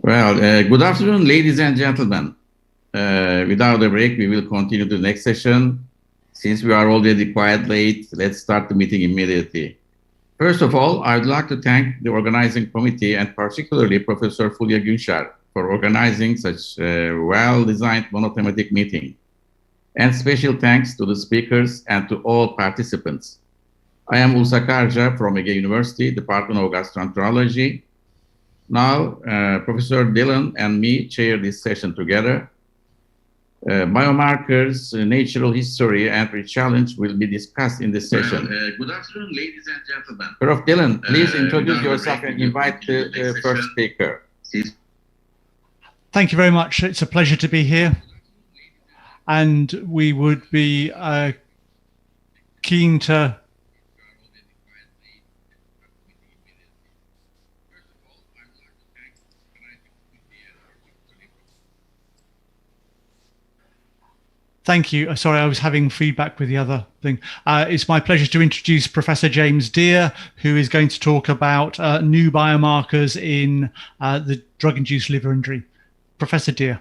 Good afternoon, ladies and gentlemen. Without a break, we will continue the next session. Since we are already quite late, let's start the meeting immediately. First of all, I'd like to thank the organizing committee and particularly Professor Fulya Günşar for organizing such a well-designed monothematic meeting. And special thanks to the speakers and to all participants. I am Ulus Akarca from Ege University, Department of Gastroenterology. Now, Professor Dillon and me chair this session together. Biomarkers, natural history, and re-challenge will be discussed in this session. Good afternoon, ladies and gentlemen. Prof. Dillon, please introduce yourself and invite the first speaker. Thank you very much. It's a pleasure to be here. And we would be keen to Thank you. Sorry, I was having feedback with the other thing. It's my pleasure to introduce Professor James Deere, who is going to talk about new biomarkers in the drug-induced liver injury. Professor Deere.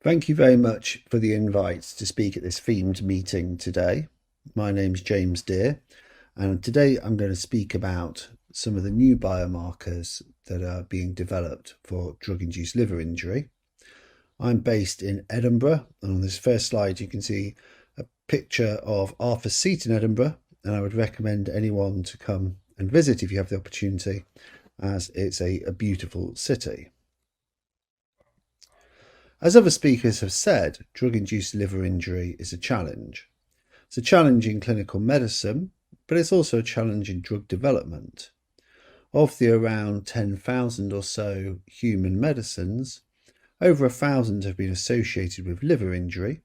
Thank you very much for the invite to speak at this themed meeting today. My name's James Deere, and today I'm going to speak about some of the new biomarkers that are being developed for drug-induced liver injury. I'm based in Edinburgh, and on this first slide you can see a picture of Arthur's Seat in Edinburgh, and I would recommend anyone to come and visit if you have the opportunity, as it's a beautiful city. As other speakers have said, drug-induced liver injury is a challenge. It's a challenge in clinical medicine, but it's also a challenge in drug development. Of the around 10,000 or so human medicines, over 1,000 have been associated with liver injury,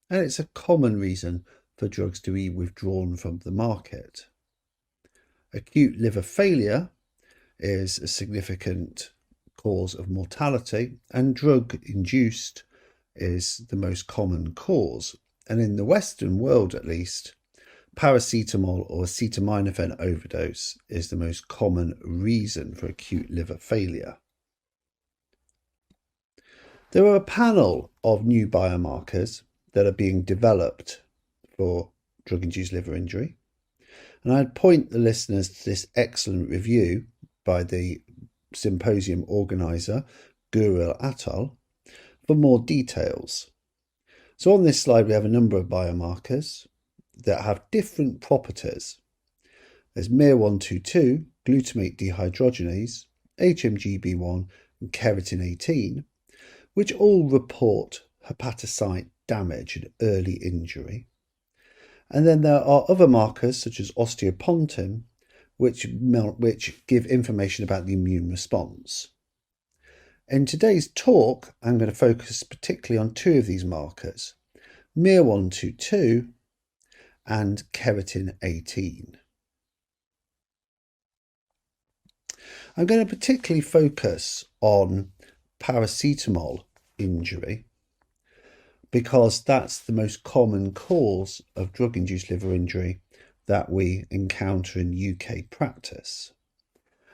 and it's a common reason for drugs to be withdrawn from the market. Acute liver failure is a significant cause of mortality, and drug-induced is the most common cause. And in the Western world, at least, paracetamol or acetaminophen overdose is the most common reason for acute liver failure. There are a panel of new biomarkers that are being developed for drug-induced liver injury. And I'd point the listeners to this excellent review by the symposium organizer, Gurul et al., for more details. So on this slide, we have a number of biomarkers that have different properties. There's miR-122, glutamate dehydrogenase, HMGB1, and Keratin 18, which all report hepatocyte damage and early injury. And then there are other markers such as osteopontin, which give information about the immune response. In today's talk, I'm going to focus particularly on two of these markers, miR-122 and Keratin 18. I'm going to particularly focus on paracetamol injury because that's the most common cause of drug-induced liver injury that we encounter in UK practice.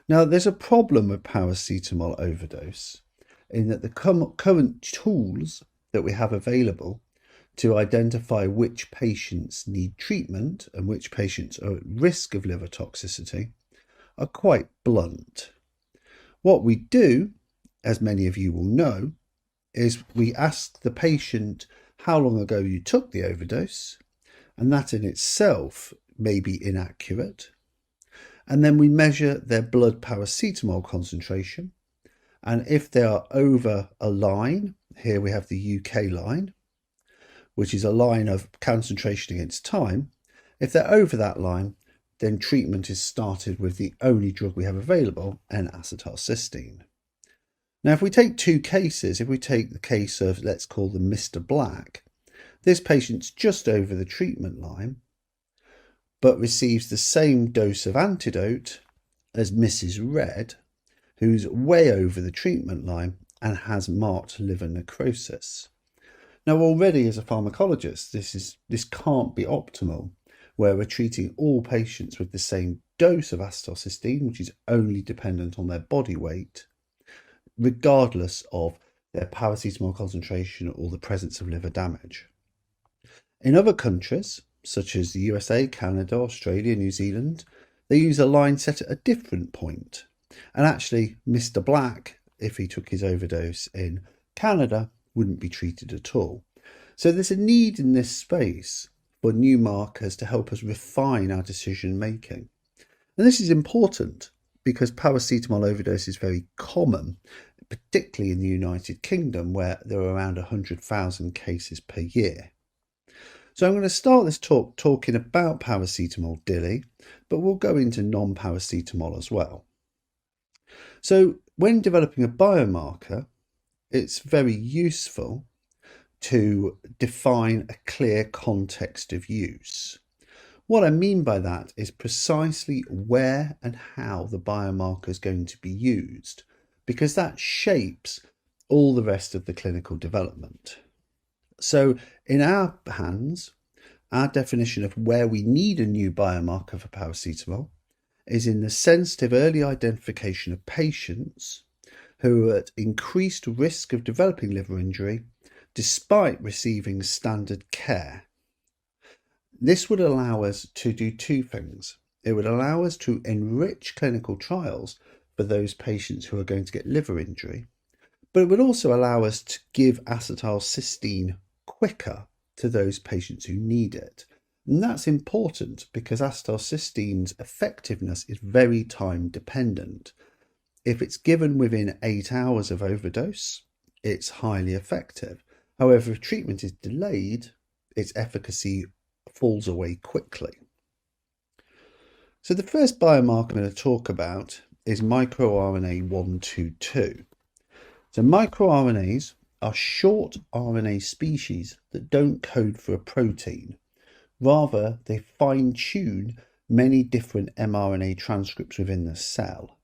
Now, there's a problem with paracetamol overdose in that the current tools that we have available to identify which patients need treatment and which patients are at risk of liver toxicity are quite blunt. What we do, as many of you will know, is we ask the patient how long ago you took the overdose, and that in itself may be inaccurate. And then we measure their blood paracetamol concentration. And if they are over a line, here we have the UK line, which is a line of concentration against time. If they're over that line, then treatment is started with the only drug we have available, N-acetylcysteine. Now, if we take two cases, if we take the case of, let's call them Mr. Black, this patient's just over the treatment line, but receives the same dose of antidote as Mrs. Red, who's way over the treatment line and has marked liver necrosis. Now, already as a pharmacologist, this can't be optimal, where we're treating all patients with the same dose of acetylcysteine, which is only dependent on their body weight, regardless of their paracetamol concentration or the presence of liver damage. In other countries, such as the USA, Canada, Australia, New Zealand, they use a line set at a different point. And actually, Mr. Black, if he took his overdose in Canada, wouldn't be treated at all. So there's a need in this space for new markers to help us refine our decision making. And this is important because paracetamol overdose is very common, particularly in the United Kingdom, where there are around 100,000 cases per year. So I'm going to start this talk talking about paracetamol dilly, but we'll go into non-paracetamol as well. So when developing a biomarker, it's very useful to define a clear context of use. What I mean by that is precisely where and how the biomarker is going to be used, because that shapes all the rest of the clinical development. So in our hands, our definition of where we need a new biomarker for paracetamol is in the sensitive early identification of patients who are at increased risk of developing liver injury despite receiving standard care. This would allow us to do two things. It would allow us to enrich clinical trials for those patients who are going to get liver injury, but it would also allow us to give acetylcysteine quicker to those patients who need it. And that's important because acetylcysteine's effectiveness is very time dependent. If it's given within 8 hours of overdose, it's highly effective. However, if treatment is delayed, its efficacy falls away quickly. So the first biomarker I'm going to talk about is microRNA 122. So microRNAs are short RNA species that don't code for a protein. Rather, they fine-tune many different mRNA transcripts within the cell.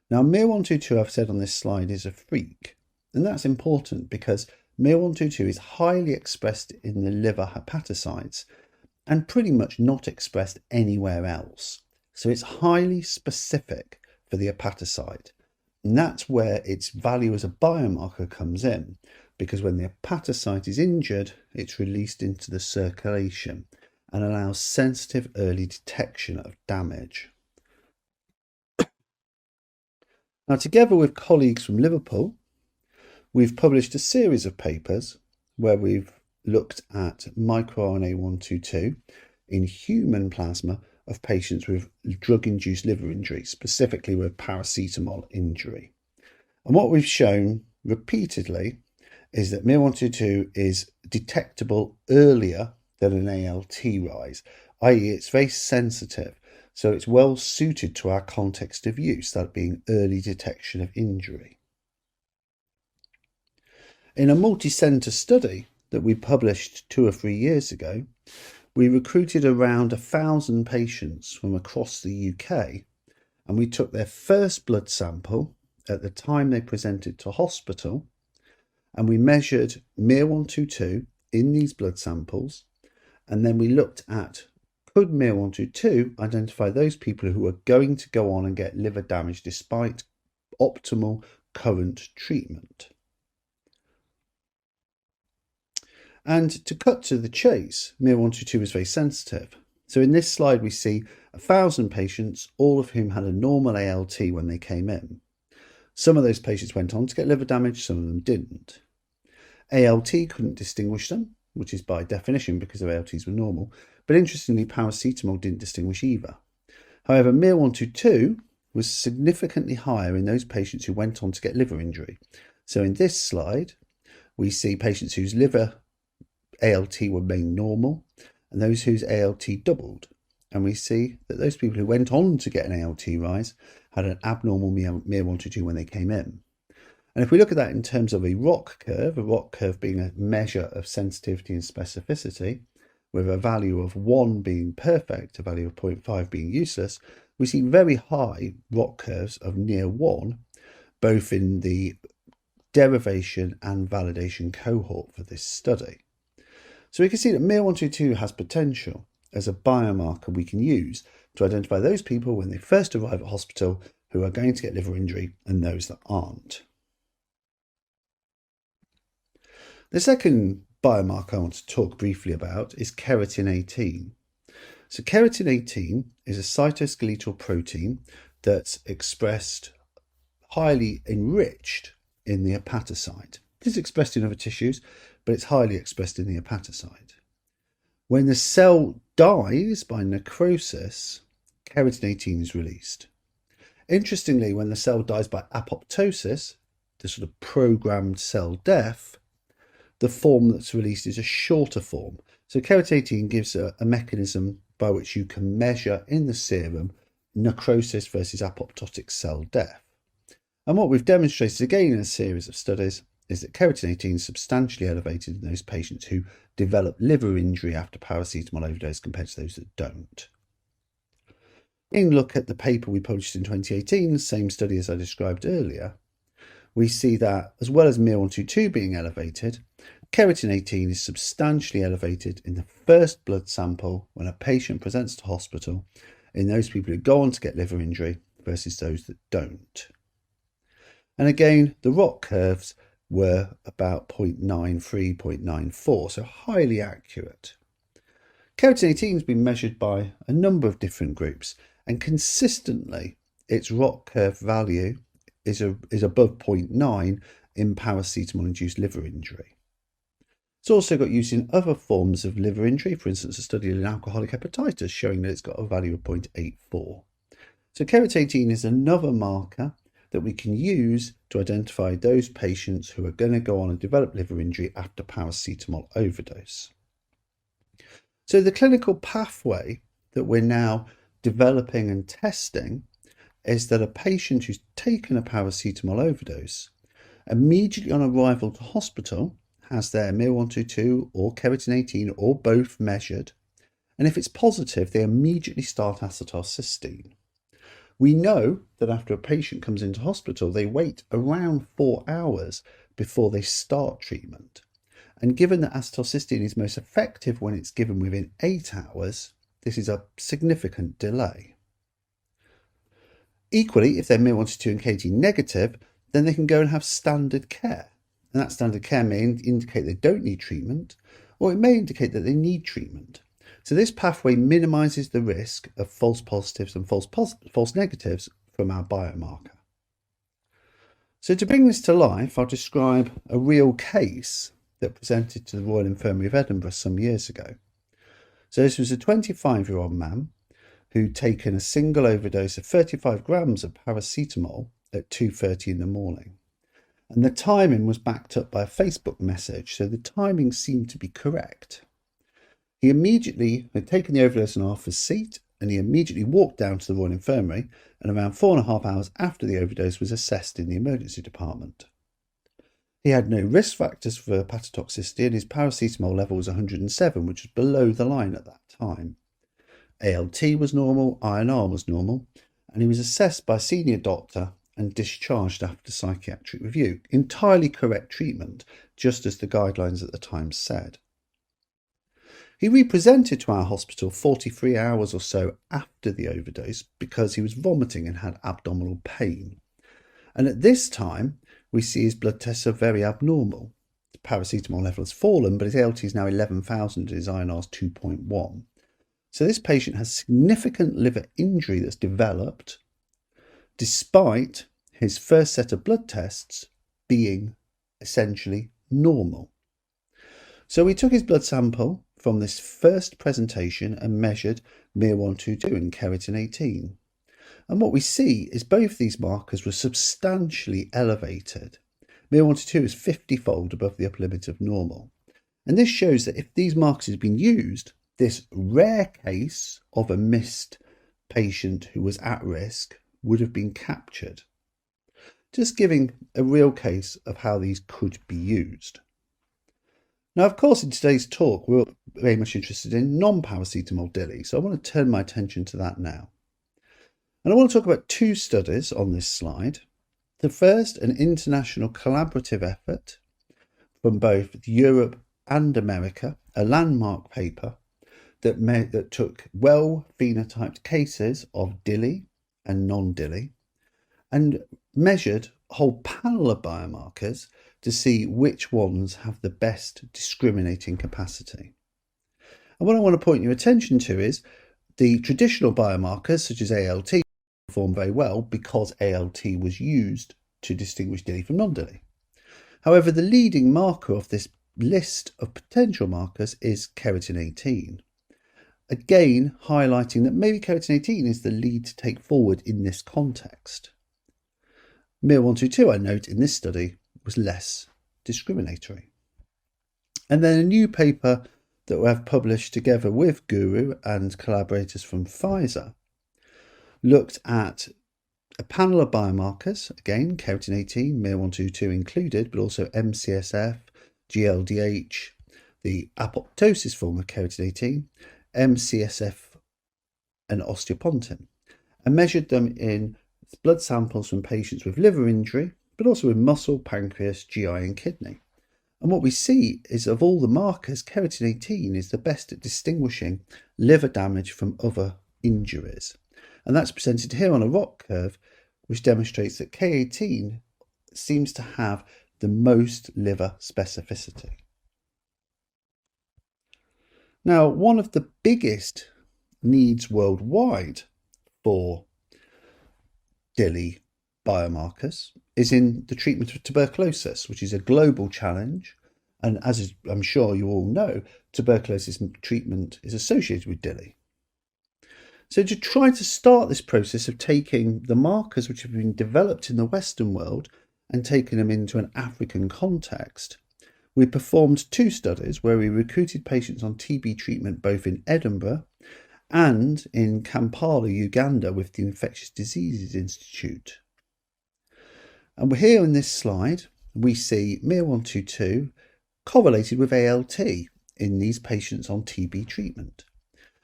Now, miR-122, I've said on this slide, is a freak, and that's important because miR-122 is highly expressed in the liver hepatocytes and pretty much not expressed anywhere else. So it's highly specific for the hepatocyte. And that's where its value as a biomarker comes in, because when the hepatocyte is injured, it's released into the circulation and allows sensitive early detection of damage. Now, together with colleagues from Liverpool, we've published a series of papers where we've looked at microRNA 122 in human plasma of patients with drug-induced liver injury, specifically with paracetamol injury. And what we've shown repeatedly is that miR-122 is detectable earlier than an ALT rise, i.e. it's very sensitive, so it's well suited to our context of use, that being early detection of injury. In a multi-centre study that we published 2 or 3 years ago, we recruited around 1,000 patients from across the UK, and we took their first blood sample at the time they presented to hospital, and we measured miR-122 in these blood samples, and then we looked at could miR-122 identify those people who are going to go on and get liver damage despite optimal current treatment. And to cut to the chase, miR-122 is very sensitive. So in this slide, we see 1,000 patients, all of whom had a normal ALT when they came in. Some of those patients went on to get liver damage, some of them didn't. ALT couldn't distinguish them, which is by definition because their ALTs were normal. But interestingly, paracetamol didn't distinguish either. However, miR-122 was significantly higher in those patients who went on to get liver injury. So in this slide, we see patients whose liver ALT remained normal and those whose ALT doubled. And we see that those people who went on to get an ALT rise had an abnormal miR-122 when they came in. And if we look at that in terms of a ROC curve being a measure of sensitivity and specificity, with a value of 1 being perfect, a value of 0.5 being useless, we see very high ROC curves of near 1, both in the derivation and validation cohort for this study. So we can see that MIR122 has potential as a biomarker we can use to identify those people when they first arrive at hospital who are going to get liver injury and those that aren't. The second biomarker I want to talk briefly about is Keratin 18. So Keratin 18 is a cytoskeletal protein that's expressed highly enriched in the hepatocyte. It is expressed in other tissues, but it's highly expressed in the hepatocyte. When the cell dies by necrosis, Keratin 18 is released. Interestingly, when the cell dies by apoptosis, the sort of programmed cell death, the form that's released is a shorter form. So Keratin 18 gives a mechanism by which you can measure in the serum necrosis versus apoptotic cell death. And what we've demonstrated again in a series of studies is that Keratin 18 is substantially elevated in those patients who develop liver injury after paracetamol overdose compared to those that don't. In look at the paper we published in 2018, the same study as I described earlier, we see that as well as MIR122 being elevated, Keratin 18 is substantially elevated in the first blood sample when a patient presents to hospital in those people who go on to get liver injury versus those that don't. And again, the ROC curves were about 0.93, 0.94, so highly accurate. Keratin 18 has been measured by a number of different groups, and consistently its ROC curve value is above 0.9 in paracetamol-induced liver injury. It's also got use in other forms of liver injury, for instance, a study in alcoholic hepatitis showing that it's got a value of 0.84. So Keratin 18 is another marker that we can use to identify those patients who are going to go on and develop liver injury after paracetamol overdose. So the clinical pathway that we're now developing and testing is that a patient who's taken a paracetamol overdose immediately on arrival to hospital has their MIR122 or Keratin 18 or both measured, and if it's positive they immediately start acetylcysteine. We know that after a patient comes into hospital they wait around 4 hours before they start treatment, and given that acetylcysteine is most effective when it's given within 8 hours, this is a significant delay. Equally, if they're MIR122 and Keratin negative, then they can go and have standard care. And that standard care may indicate they don't need treatment, or it may indicate that they need treatment. So this pathway minimises the risk of false positives and false negatives from our biomarker. So to bring this to life, I'll describe a real case that presented to the Royal Infirmary of Edinburgh some years ago. So this was a 25-year-old man who'd taken a single overdose of 35 grams of paracetamol at 2:30 in the morning. And the timing was backed up by a Facebook message, so the timing seemed to be correct. He immediately had taken the overdose on Arthur's seat, and he immediately walked down to the Royal Infirmary, and around 4.5 hours after the overdose was assessed in the emergency department. He had no risk factors for hepatotoxicity, and his paracetamol level was 107, which was below the line at that time. ALT was normal, INR was normal, and he was assessed by a senior doctor and discharged after psychiatric review. Entirely correct treatment, just as the guidelines at the time said. He represented to our hospital 43 hours or so after the overdose because he was vomiting and had abdominal pain. And at this time, we see his blood tests are very abnormal. His paracetamol level has fallen, but his ALT is now 11,000 and his INR is 2.1. So this patient has significant liver injury that's developed despite his first set of blood tests being essentially normal. So we took his blood sample from this first presentation and measured MIR122 and Keratin 18. And what we see is both these markers were substantially elevated. MIR122 is 50-fold above the upper limit of normal. And this shows that if these markers had been used, this rare case of a missed patient who was at risk would have been captured. Just giving a real case of how these could be used. Now, of course, in today's talk, we're very much interested in non-paracetamol DILI, so I want to turn my attention to that now. And I want to talk about two studies on this slide. The first, an international collaborative effort from both Europe and America, a landmark paper that took well-phenotyped cases of DILI and non-DILI and measured a whole panel of biomarkers to see which ones have the best discriminating capacity. And what I want to point your attention to is the traditional biomarkers, such as ALT, perform very well because ALT was used to distinguish DILI from non-DILI. However, the leading marker of this list of potential markers is Keratin 18. Again, highlighting that maybe Keratin 18 is the lead to take forward in this context. MIR122, I note in this study, was less discriminatory. And then a new paper that we have published together with Guru and collaborators from Pfizer looked at a panel of biomarkers, again, Keratin 18, MIR122 included, but also MCSF, GLDH, the apoptosis form of Keratin 18, MCSF and osteopontin, and measured them in blood samples from patients with liver injury, but also with muscle, pancreas, GI and kidney. And what we see is of all the markers, Keratin 18 is the best at distinguishing liver damage from other injuries. And that's presented here on a ROC curve, which demonstrates that K18 seems to have the most liver specificity. Now, one of the biggest needs worldwide for DILI biomarkers is in the treatment of tuberculosis, which is a global challenge. And as I'm sure you all know, tuberculosis treatment is associated with DILI. So to try to start this process of taking the markers which have been developed in the Western world and taking them into an African context, we performed two studies where we recruited patients on TB treatment both in Edinburgh and in Kampala, Uganda, with the Infectious Diseases Institute. And here in this slide, we see MIR122 correlated with ALT in these patients on TB treatment.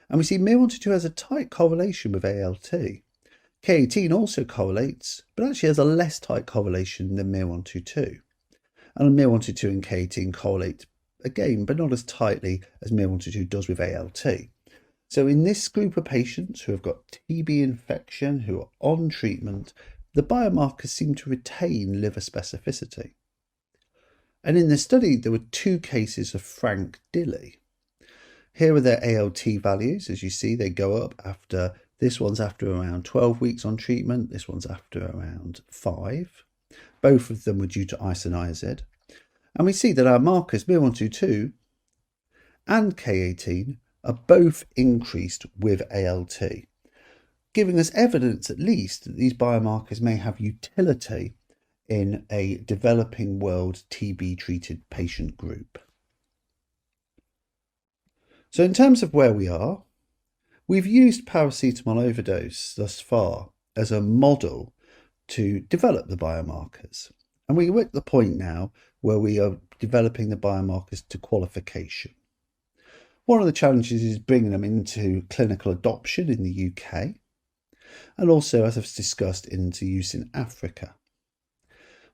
And we see MIR122 has a tight correlation with ALT. K18 also correlates, but actually has a less tight correlation than MIR122. And MIR122 and K18 correlate again, but not as tightly as MIR122 does with ALT. So in this group of patients who have got TB infection, who are on treatment, the biomarkers seem to retain liver specificity. And in the study, there were two cases of frank DILI. Here are their ALT values. As you see, they go up after, this one's after around 12 weeks on treatment, this one's after around 5. Both of them were due to isoniazid. And we see that our markers, MIR122 and K18, are both increased with ALT, giving us evidence at least that these biomarkers may have utility in a developing world TB-treated patient group. So in terms of where we are, we've used paracetamol overdose thus far as a model to develop the biomarkers. And we're at the point now where we are developing the biomarkers to qualification. One of the challenges is bringing them into clinical adoption in the UK, and also, as I've discussed, into use in Africa.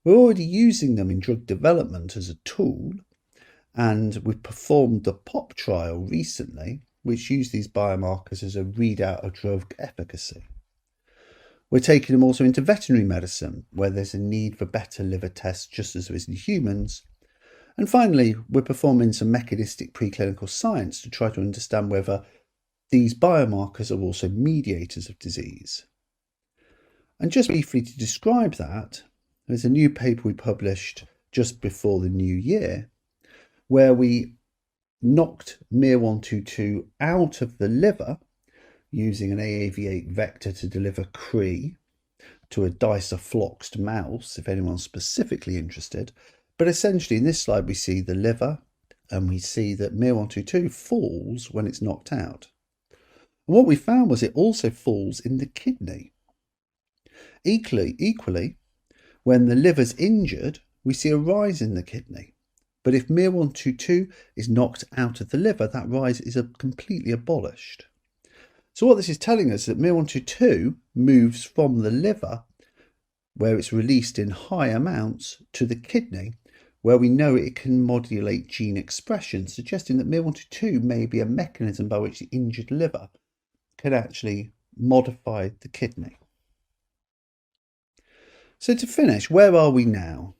We're already using them in drug development as a tool, and we've performed the POP trial recently, which used these biomarkers as a readout of drug efficacy. We're taking them also into veterinary medicine, where there's a need for better liver tests, just as there is in humans. And finally, we're performing some mechanistic preclinical science to try to understand whether these biomarkers are also mediators of disease. And just briefly to describe that, there's a new paper we published just before the new year, where we knocked MIR122 out of the liver using an AAV8 vector to deliver CRE to a disofloxed mouse, if anyone's specifically interested. But essentially in this slide we see the liver, and we see that MIR122 falls when it's knocked out. And what we found was it also falls in the kidney. Equally, when the liver's injured, we see a rise in the kidney. But if MIR122 is knocked out of the liver, that rise is completely abolished. So what this is telling us is that MIR122 moves from the liver where it's released in high amounts to the kidney, where we know it can modulate gene expression, suggesting that miR122 may be a mechanism by which the injured liver can actually modify the kidney. So to finish, where are we now?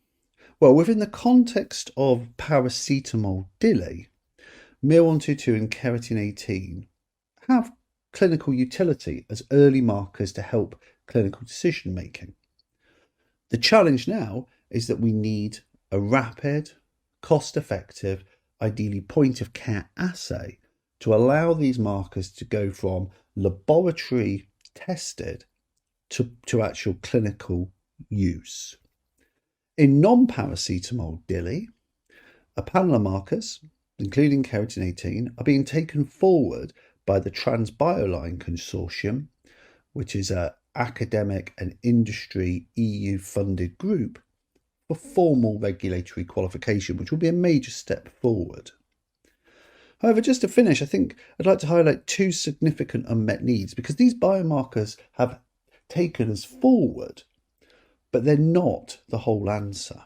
Well, within the context of paracetamol DILI, miR122 and Keratin 18 have clinical utility as early markers to help clinical decision making. The challenge now is that we need a rapid, cost-effective, ideally point-of-care assay to allow these markers to go from laboratory tested to actual clinical use. In non-paracetamol DILI, a panel of markers, including Keratin 18, are being taken forward by the TransBioline Consortium, which is an academic and industry EU-funded group, for formal regulatory qualification, which will be a major step forward. However, just to finish, I think I'd like to highlight two significant unmet needs, because these biomarkers have taken us forward, but they're not the whole answer.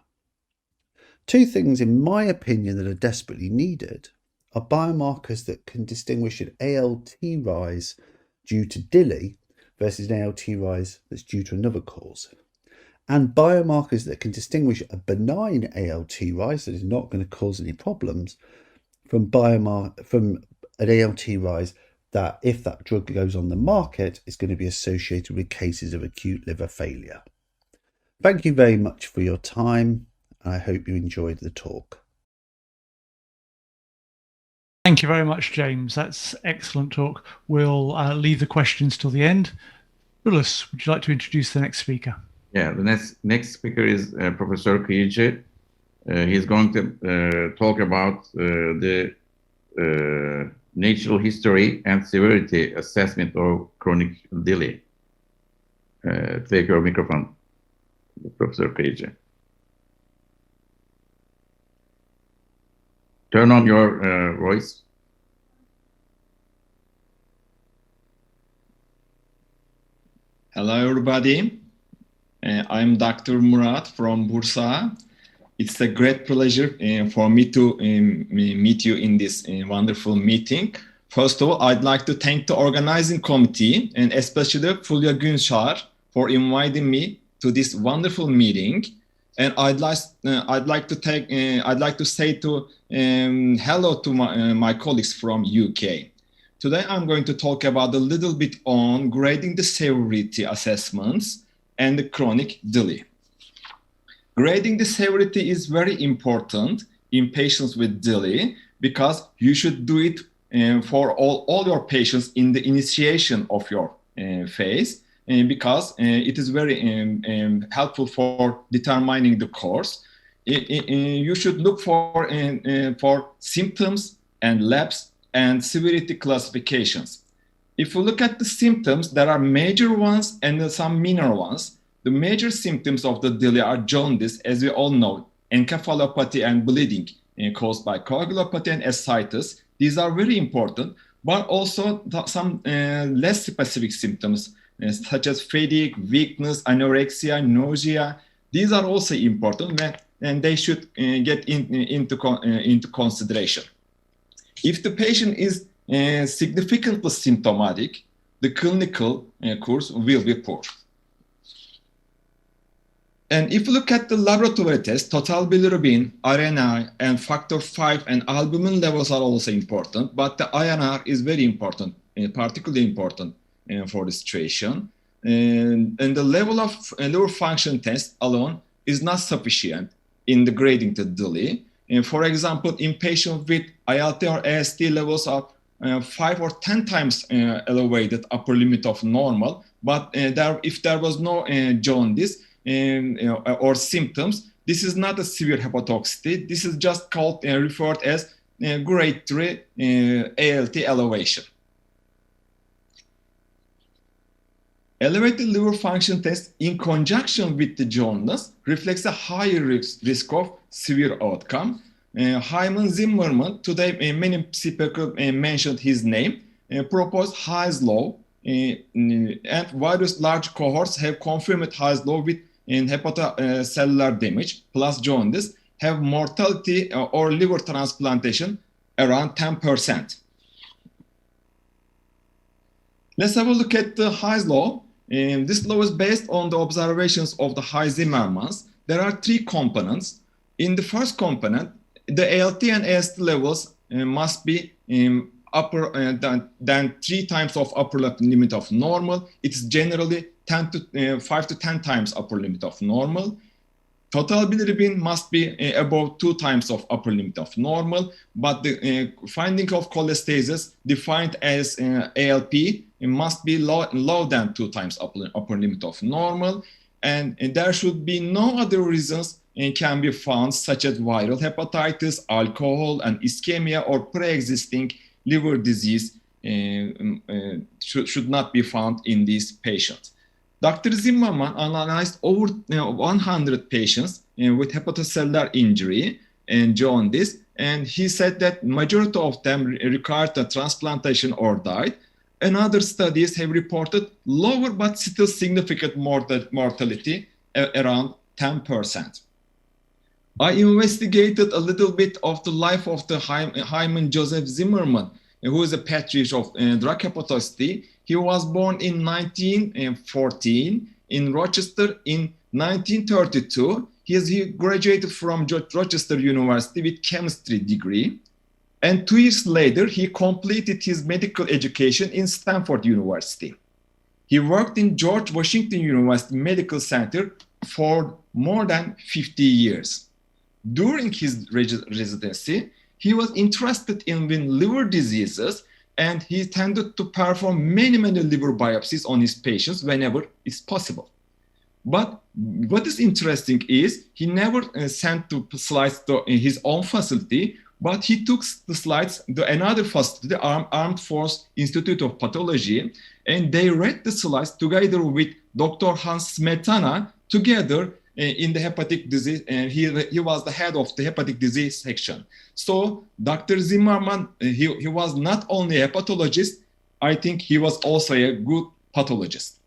Two things, in my opinion, that are desperately needed are biomarkers that can distinguish an ALT rise due to DILI versus an ALT rise that's due to another cause, and biomarkers that can distinguish a benign ALT rise that is not going to cause any problems from an ALT rise that, if that drug goes on the market, is going to be associated with cases of acute liver failure. Thank you very much for your time. I hope you enjoyed the talk. Thank you very much, James. That's excellent talk. We'll leave the questions till the end. Ulus, would you like to introduce the next speaker? Yeah, the next speaker is Professor Kıyıcı. He's going to talk about the natural history and severity assessment of chronic DILI. Take your microphone, Professor Kıyıcı. Turn on your voice. Hello, everybody. I'm Dr. Murat from Bursa. It's a great pleasure for me to meet you in this wonderful meeting. First of all, I'd like to thank the organizing committee and especially Fulya Günçar for inviting me to this wonderful meeting. And I'd like to say hello to my colleagues from UK. Today, I'm going to talk about a little bit on grading the severity assessments and the chronic DILI. Grading the severity is very important in patients with DILI because you should do it for all your patients in the initiation of your phase, because it is very helpful for determining the course. You should look for symptoms and labs and severity classifications. If you look at the symptoms, there are major ones and some minor ones. The major symptoms of the DILI are jaundice, as we all know, encephalopathy and bleeding caused by coagulopathy and ascites. These are very important, but also some less specific symptoms such as fatigue, weakness, anorexia, nausea. These are also important, and they should get into consideration. If the patient is significantly symptomatic, the clinical course will be poor. And if you look at the laboratory tests, total bilirubin, RNA, and factor V and albumin levels are also important, but the INR is very important, particularly important for the situation. And the level of liver function test alone is not sufficient in the grading the DILI. For example, in patients with ILT or AST levels are 5 or 10 times elevated upper limit of normal, but if there was no jaundice or symptoms, this is not a severe hepatotoxicity. This is just called referred as grade 3 ALT elevation. Elevated liver function test in conjunction with the jaundice reflects a higher risk of severe outcome. Hyman Zimmerman, today many people mentioned his name, proposed Hy's law, and various large cohorts have confirmed Hy's law with in hepatocellular damage plus jaundice have mortality or liver transplantation around 10%. Let's have a look at the Hy's law. This law is based on the observations of the Hy-Zimmermans. There are three components. In the first component, the ALT and AST levels must be upper than 3 times of upper limit of normal. It's generally 5 to 10 times upper limit of normal. Total bilirubin must be above 2 times of upper limit of normal, but the finding of cholestasis defined as ALP must be low than 2 times upper limit of normal, and there should be no other reasons can be found, such as viral hepatitis, alcohol, and ischemia, or pre-existing liver disease should not be found in these patients. Dr. Zimmerman analyzed over 100 patients with hepatocellular injury and jaundice, and he said that majority of them required a transplantation or died. And other studies have reported lower but still significant mortality, around 10%. I investigated a little bit of the life of the Hyman Joseph Zimmerman, who is a patriarch of drug hepatocyte. He was born in 1914 in Rochester in 1932. He graduated from Rochester University with chemistry degree. And 2 years later, he completed his medical education in Stanford University. He worked in George Washington University Medical Center for more than 50 years. During his residency, he was interested in liver diseases, and he tended to perform many liver biopsies on his patients whenever it's possible. But what is interesting is he never sent the slides to his own facility, but he took the slides to another facility, the Armed Force Institute of Pathology, and they read the slides together with Dr. Hans Smetana together in the hepatic disease, and he was the head of the hepatic disease section. So Dr. Zimmerman, he was not only a hepatologist, I think he was also a good pathologist.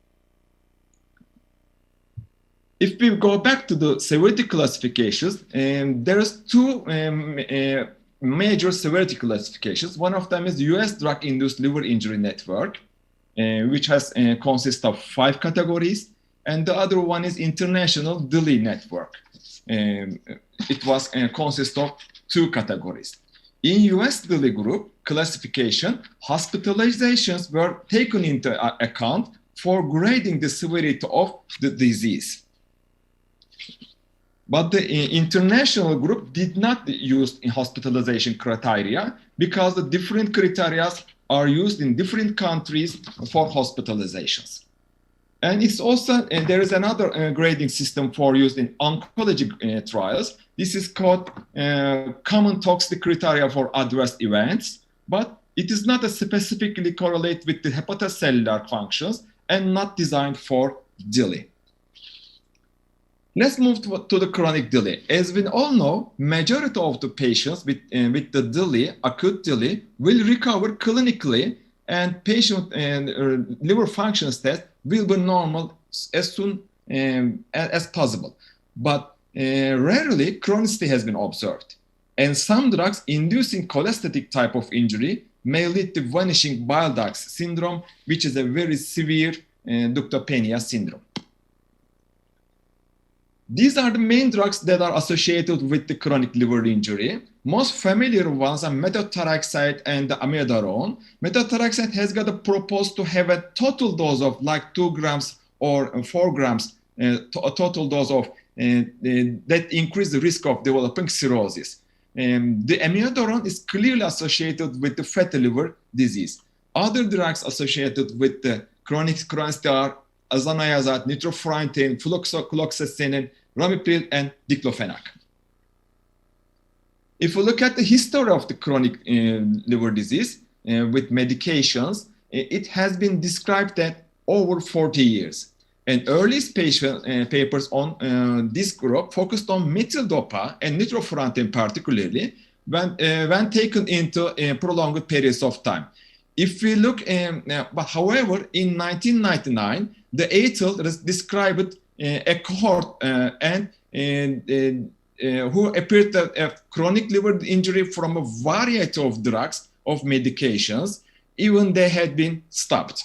If we go back to the severity classifications, there's two major severity classifications. One of them is the US Drug-Induced Liver Injury Network, which has consists of 5 categories. And the other one is International Dillon Network. It was consists of 2 categories. In US Dillon group classification, hospitalizations were taken into account for grading the severity of the disease. But the international group did not use hospitalization criteria because the different criteria are used in different countries for hospitalizations. And it's also, there is another grading system for use in oncology trials. This is called common toxic criteria for adverse events, but it is not specifically correlated with the hepatocellular functions and not designed for DILI. Let's move to the chronic DILI. As we all know, majority of the patients with the DILI, acute DILI, will recover clinically, and patient liver function test will be normal as soon as possible. But rarely chronicity has been observed. And some drugs inducing cholestatic type of injury may lead to vanishing bile ducts syndrome, which is a very severe ductopenia syndrome. These are the main drugs that are associated with the chronic liver injury. Most familiar ones are methotrexate and amiodarone. Methotrexate has got a proposed to have a total dose of like 2 grams or 4 grams, a total dose of that increase the risk of developing cirrhosis. The amiodarone is clearly associated with the fatty liver disease. Other drugs associated with the chronicity are azanayazat, nitrofurantoin, fluoxetinin, ramipril, and diclofenac. If we look at the history of the chronic liver disease with medications, it has been described that over 40 years. And earliest papers on this group focused on methyl-dopa and nitrofurantoin particularly when taken into prolonged periods of time. If we look, but however, in 1999, the ATL described a cohort who appeared to have chronic liver injury from a variety of drugs, of medications, even they had been stopped.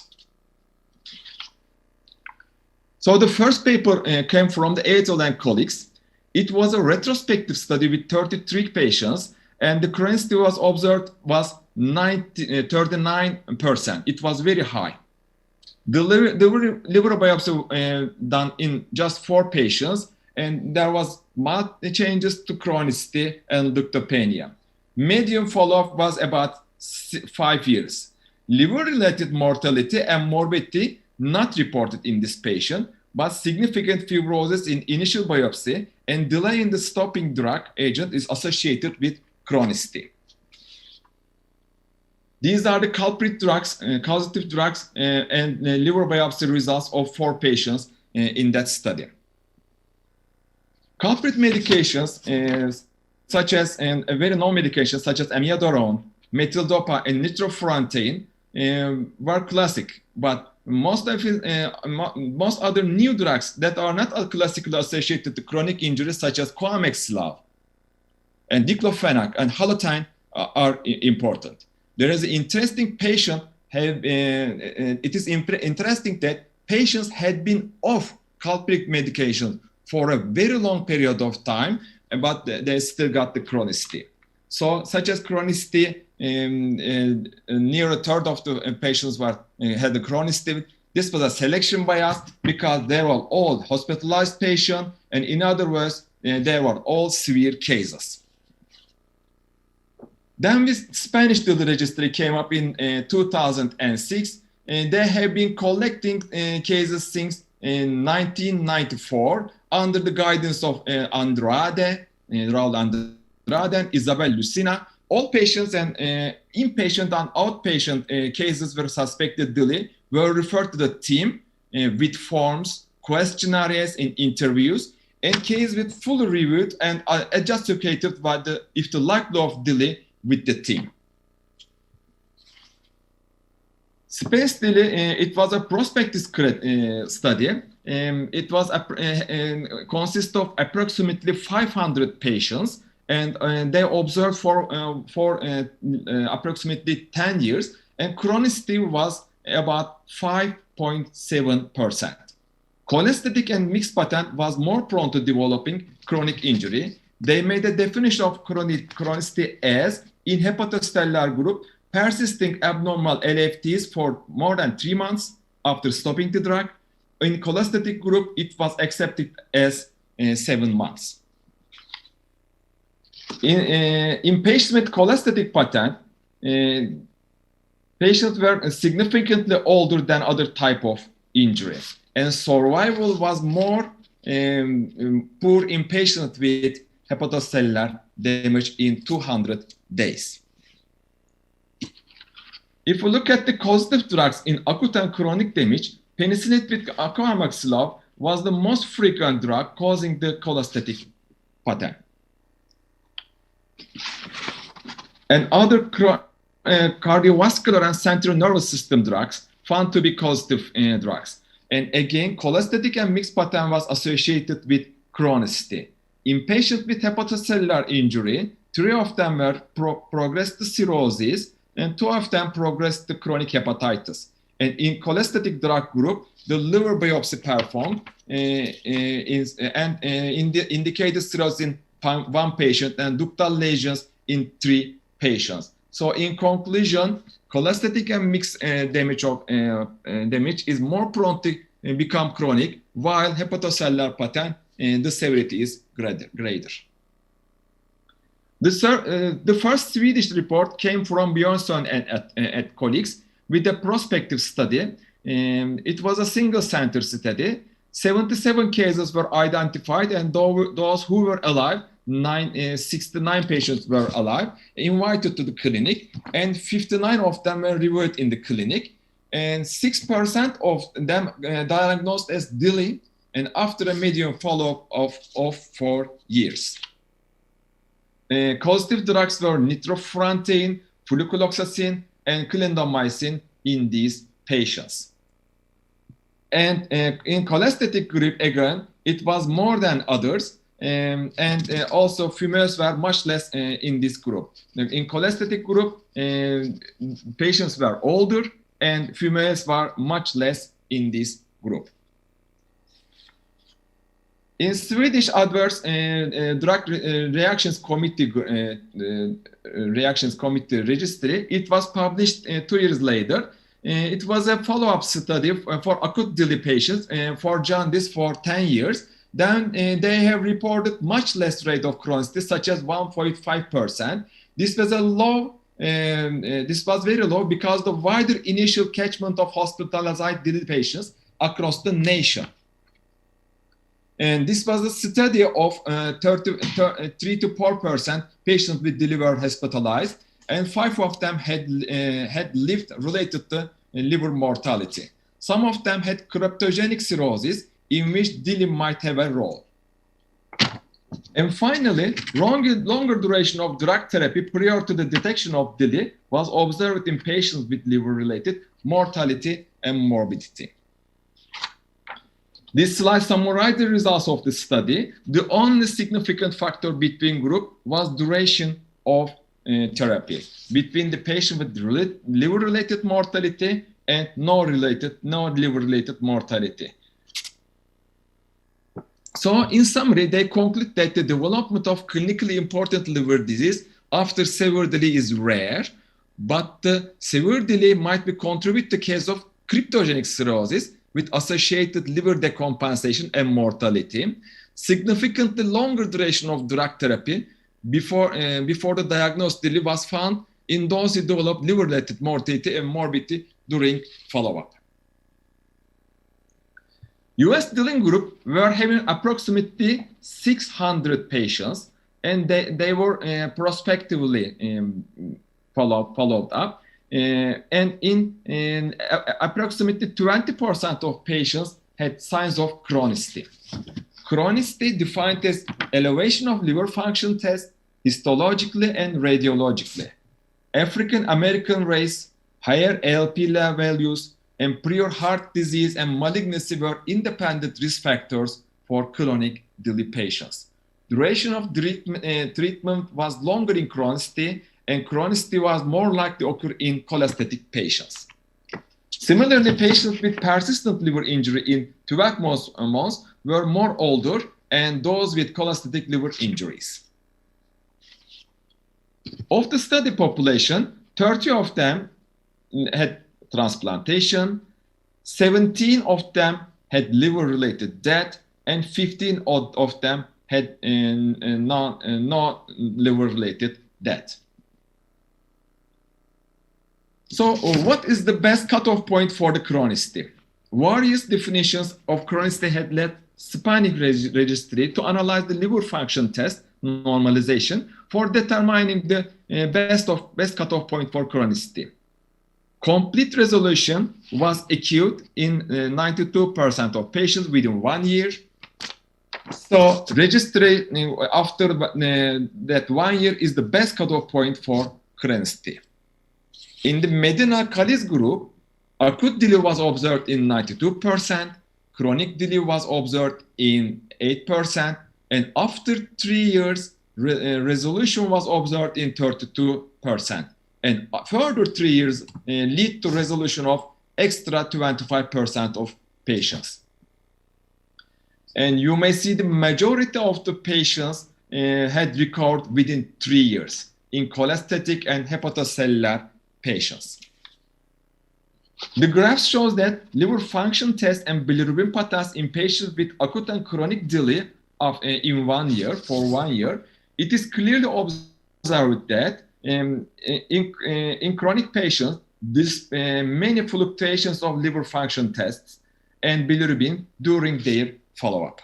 So the first paper came from the Ethel and colleagues. It was a retrospective study with 33 patients, and the chronicity was observed was 39%. It was very high. The liver biopsy done in just 4 patients, and there was marked changes to chronicity and leukopenia. Median follow-up was about 5 years. Liver-related mortality and morbidity not reported in this patient, but significant fibrosis in initial biopsy and delay in the stopping drug agent is associated with chronicity. These are the culprit drugs, causative drugs, and liver biopsy results of 4 patients in that study. Culprit medications, such as a very known medications such as amiodarone, methyldopa, and nitrofurantoin were classic, but most other new drugs that are not classically associated to chronic injuries, such as coamexilav and diclofenac and halothane, are important. There is an interesting patient. It is interesting that patients had been off culprit medication for a very long period of time, but they still got the chronicity. So, such as chronicity, near a third of the patients had the chronicity. This was a selection bias because they were all hospitalized patients, and in other words, they were all severe cases. Then this Spanish Dillon registry came up in 2006, and they have been collecting cases since 1994 under the guidance of Raul Andrade, and Isabel Lucina. All patients and inpatient and outpatient cases were suspected Dillon were referred to the team with forms, questionnaires, and interviews, and cases with fully reviewed and adjudicated by if the likelihood of Dillon with the team. Space Dillon, it was a prospective study. It was consists of approximately 500 patients, and they observed for approximately 10 years, and chronicity was about 5.7%. Cholestatic and mixed pattern was more prone to developing chronic injury. They made a definition of chronicity as in hepatocellular group, persisting abnormal LFTs for more than 3 months after stopping the drug. In cholestatic group, it was accepted as 7 months. In patients with cholestatic pattern, patients were significantly older than other type of injury, and survival was more poor in patients with hepatocellular damage in 200 days. If we look at the causative drugs in acute and chronic damage, penicillin with coamexilav was the most frequent drug causing the cholestatic pattern. And other cardiovascular and central nervous system drugs found to be causative drugs. And again, cholestatic and mixed pattern was associated with chronicity. In patients with hepatocellular injury, 3 of them were progressed to cirrhosis, and 2 of them progressed to chronic hepatitis. And in cholestatic drug group, the liver biopsy performed indicated cirrhosis in 1 patient and ductal lesions in 3 patients. So in conclusion, cholestatic and mixed damage is more prone to become chronic, while hepatocellular pattern, the severity is greater. The first Swedish report came from Björnsson and colleagues with a prospective study. It was a single center study. 77 cases were identified, and those who were alive, 69 patients were alive, invited to the clinic, and 59 of them were reviewed in the clinic, and 6% of them diagnosed as Dillon, and after a median follow-up of 4 years. Causative drugs were nitrofurantoin, flucloxacin, and clindamycin in these patients. And in cholestatic group, again, it was more than others. Also females were much less in this group. In cholestatic group, patients were older and females were much less in this group. In Swedish Adverse Drug Reactions Committee Registry, it was published 2 years later. It was a follow-up study for acute DILI patients for jaundice for 10 years. Then they have reported much less rate of chronicity, such as 1.5%. This was this was very low because the wider initial catchment of hospitalized DILI patients across the nation. And this was a study of 3 to 4% patients with DILI were hospitalized, and 5 of them had lived related to liver mortality. Some of them had cryptogenic cirrhosis, in which DILI might have a role. And finally, longer duration of drug therapy prior to the detection of DILI was observed in patients with liver-related mortality and morbidity. This slide summarizes the results of the study. The only significant factor between groups was duration of therapy between the patient with liver-related mortality and no liver-related mortality. So in summary, they conclude that the development of clinically important liver disease after severe DILI is rare, but the severe DILI might be contribute to case of cryptogenic cirrhosis with associated liver decompensation and mortality. Significantly longer duration of drug therapy before the diagnosed DILI was found in those who developed liver-related mortality and morbidity during follow-up. US Dillon group were having approximately 600 patients, and they were prospectively followed up. And in approximately 20% of patients had signs of chronicity. Chronicity defined as elevation of liver function test histologically and radiologically. African American race, higher ALP values, and prior heart disease and malignancy were independent risk factors for chronic DILI patients. Duration of treatment was longer in chronicity, and chronicity was more likely to occur in cholestatic patients. Similarly, patients with persistent liver injury in 12 months were more older, and those with cholestatic liver injuries. Of the study population, 30 of them had transplantation, 17 of them had liver-related death, and 15 of them had non-liver-related death. So what is the best cutoff point for the chronicity? Various definitions of chronicity had led Spanish registry to analyze the liver function test normalization for determining the best cutoff point for chronicity. Complete resolution was acute in 92% of patients within 1 year. So registry after that 1 year is the best cutoff point for chronicity. In the Medina-Kalisz group, acute DILI was observed in 92%, chronic DILI was observed in 8%, and after 3 years, resolution was observed in 32%. And further 3 years lead to resolution of extra 25% of patients. And you may see the majority of the patients had recovered within 3 years in cholestatic and hepatocellular patients. The graph shows that liver function test and bilirubin patterns in patients with acute and chronic DILI in 1 year, for 1 year. It is clearly observed that in chronic patients, there's many fluctuations of liver function tests and bilirubin during their follow-up.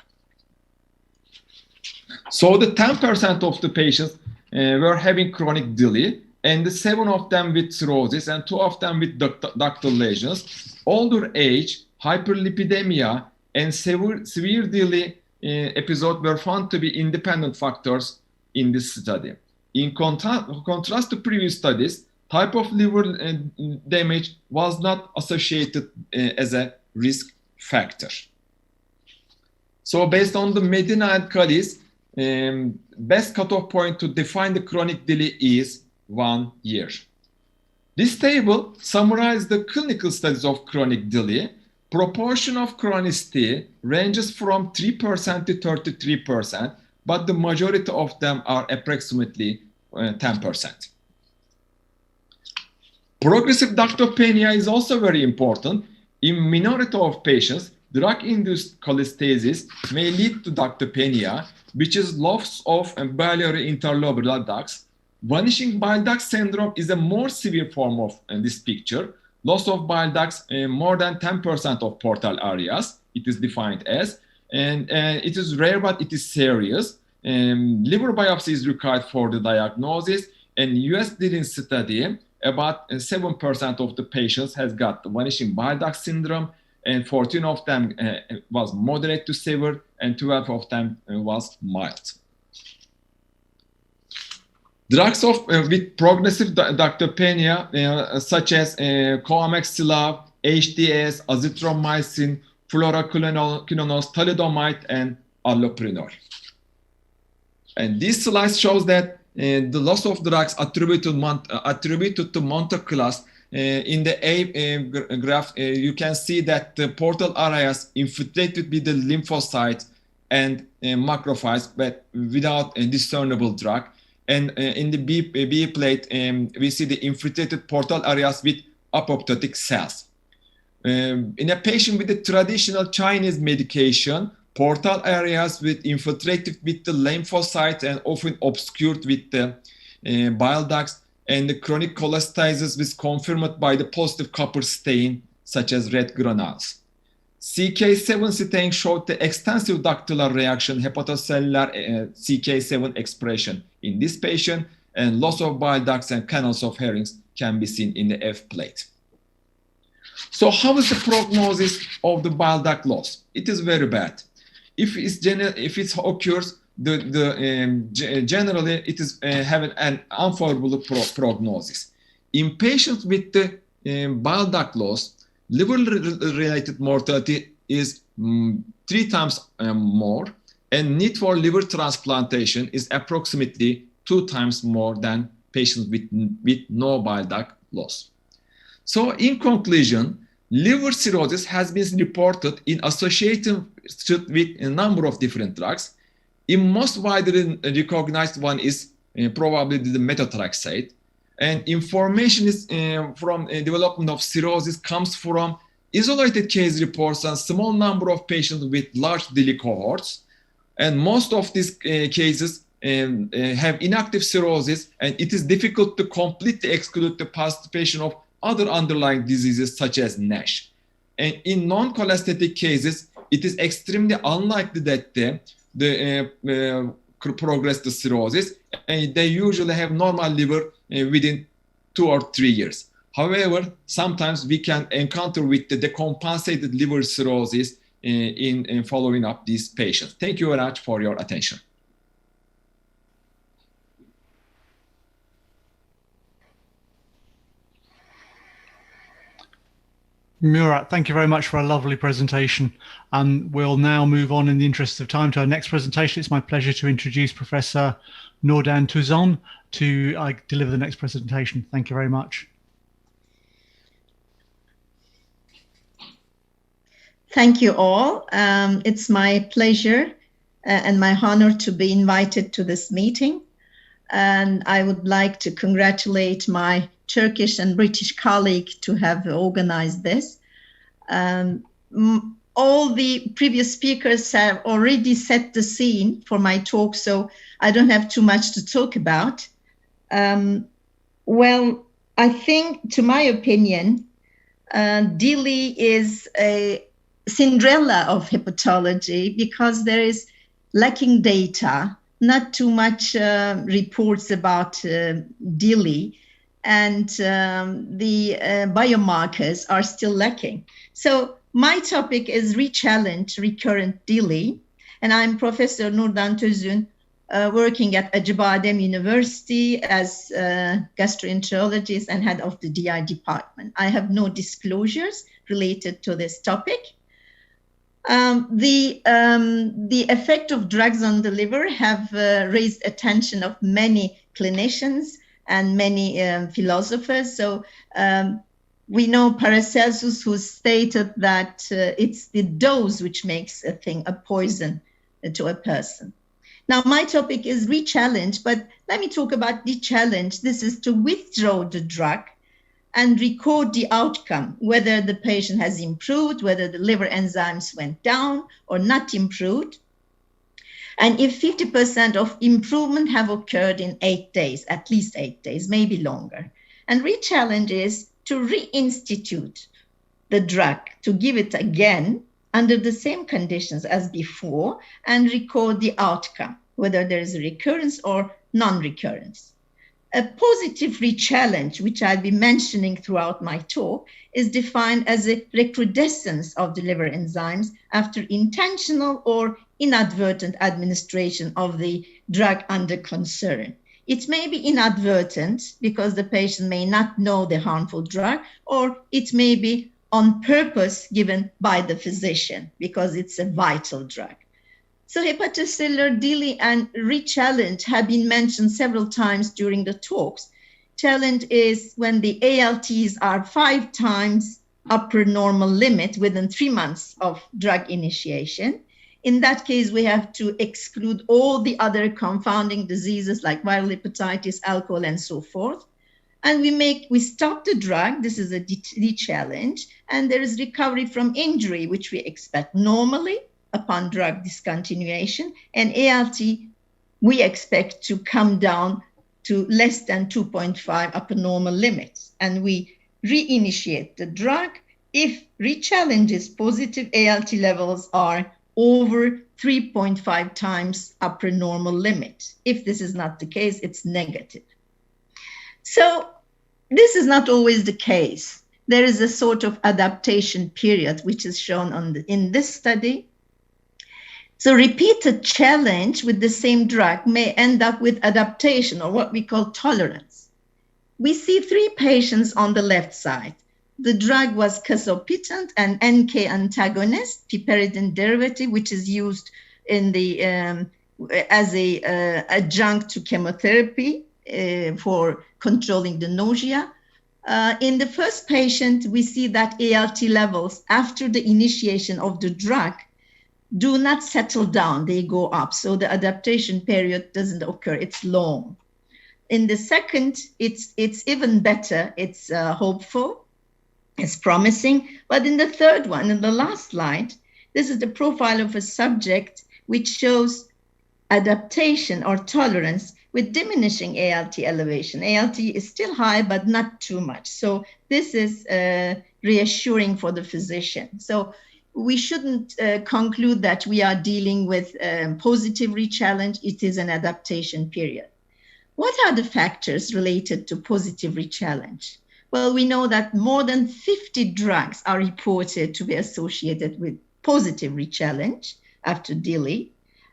So the 10% of the patients were having chronic DILI, and the 7 of them with cirrhosis and 2 of them with ductal lesions. Older age, hyperlipidemia, and severe DILI episode were found to be independent factors in this study. In contrast to previous studies, type of liver damage was not associated as a risk factor. So based on the Medina and Khalis, best cutoff point to define the chronic DILI is 1 year. This table summarizes the clinical studies of chronic DILI. Proportion of chronicity ranges from 3% to 33%, but the majority of them are approximately 10%. Progressive ductopenia is also very important. In minority of patients, drug-induced cholestasis may lead to ductopenia, which is loss of biliary interlobular ducts. Vanishing bile duct syndrome is a more severe form of this picture. Loss of bile ducts more than 10% of portal areas, it is defined as, and it is rare, but it is serious. Liver biopsy is required for the diagnosis, and US Dillon study, about 7% of the patients has got the vanishing bile duct syndrome, and 14 of them was moderate to severe, and 12 of them was mild. Drugs with progressive ductopenia, such as coamexilav, HDS, azithromycin, fluoroquinolones, thalidomide, and allopurinol. And this slide shows that the loss of drugs attributed to Monte class. In the A graph, you can see that the portal areas infiltrated with the lymphocytes and macrophages, but without a discernible drug. And in the B plate, we see the infiltrated portal areas with apoptotic cells. In a patient with the traditional Chinese medication, portal areas with infiltrated with the lymphocytes and often obscured with the bile ducts, and the chronic cholestasis was confirmed by the positive copper stain, such as red granules. CK7 stain showed the extensive ductular reaction, hepatocellular CK7 expression in this patient, and loss of bile ducts and canals of Herring's can be seen in the F plate. So how is the prognosis of the bile duct loss? It is very bad. If it occurs, generally it is having an unfavorable prognosis. In patients with the bile duct loss, liver-related mortality is 3 times more, and need for liver transplantation is approximately 2 times more than patients with no bile duct loss. So in conclusion, liver cirrhosis has been reported in association with a number of different drugs. In most widely recognized one is probably the methotrexate. And information is from development of cirrhosis comes from isolated case reports and small number of patients with large DILI cohorts. And most of these cases have inactive cirrhosis, and it is difficult to completely exclude the participation of other underlying diseases such as NASH. And in non-cholestatic cases, it is extremely unlikely that they progress to cirrhosis, and they usually have normal liver within 2 or 3 years. However, sometimes we can encounter with the decompensated liver cirrhosis in following up these patients. Thank you very much for your attention. Murat, thank you very much for a lovely presentation. We'll now move on in the interest of time to our next presentation. It's my pleasure to introduce Professor Nurdan Tuzon to deliver the next presentation. Thank you very much. Thank you all. It's my pleasure and my honor to be invited to this meeting. And I would like to congratulate my Turkish and British colleague to have organized this. All the previous speakers have already set the scene for my talk, so I don't have too much to talk about. Well, I think, to my opinion, DILI is a Cinderella of hepatology because there is lacking data, not too much reports about DILI, and the biomarkers are still lacking. So my topic is re-challenge recurrent DILI, and I'm Professor Nurdan Tuzon, working at Acıbadem University as a gastroenterologist and head of the DI department. I have no disclosures related to this topic. The effect of drugs on the liver have raised attention of many clinicians and many philosophers. So we know Paracelsus, who stated that it's the dose which makes a thing a poison to a person. Now, my topic is re-challenge, but let me talk about the challenge. This is to withdraw the drug and record the outcome, whether the patient has improved, whether the liver enzymes went down or not improved. And if 50% of improvement have occurred in 8 days, at least 8 days, maybe longer. And re-challenge is to reinstitute the drug, to give it again under the same conditions as before and record the outcome, whether there is a recurrence or non-recurrence. A positive re-challenge, which I'll be mentioning throughout my talk, is defined as a recrudescence of the liver enzymes after intentional or inadvertent administration of the drug under concern. It may be inadvertent because the patient may not know the harmful drug, or it may be on purpose given by the physician because it's a vital drug. So hepatocellular DILI and re-challenge have been mentioned several times during the talks. Challenge is when the ALTs are 5 times upper normal limit within 3 months of drug initiation. In that case, we have to exclude all the other confounding diseases like viral hepatitis, alcohol, and so forth. And we stop the drug. This is a re-challenge, and there is recovery from injury, which we expect normally upon drug discontinuation, and ALT we expect to come down to less than 2.5 upper normal limits, and we reinitiate the drug if re-challenge is positive. ALT levels are over 3.5 times upper normal limit. If this is not the case, it's negative. So this is not always the case. There is a sort of adaptation period, which is shown in this study. So repeated challenge with the same drug may end up with adaptation, or what we call tolerance. We see 3 patients on the left side. The drug was casopitant, an NK antagonist, piperidine derivative, which is used in the as a adjunct to chemotherapy for controlling the nausea. In the first patient, we see that ALT levels after the initiation of the drug do not settle down, they go up. So the adaptation period doesn't occur, it's long. In the second, it's even better, it's hopeful, it's promising. But in the third one, in the last slide, this is the profile of a subject which shows adaptation or tolerance with diminishing ALT elevation. ALT is still high, but not too much. So this is reassuring for the physician. So we shouldn't conclude that we are dealing with positive re-challenge. It is an adaptation period. What are the factors related to positive re-challenge? Well, we know that more than 50 drugs are reported to be associated with positive re-challenge after DILI.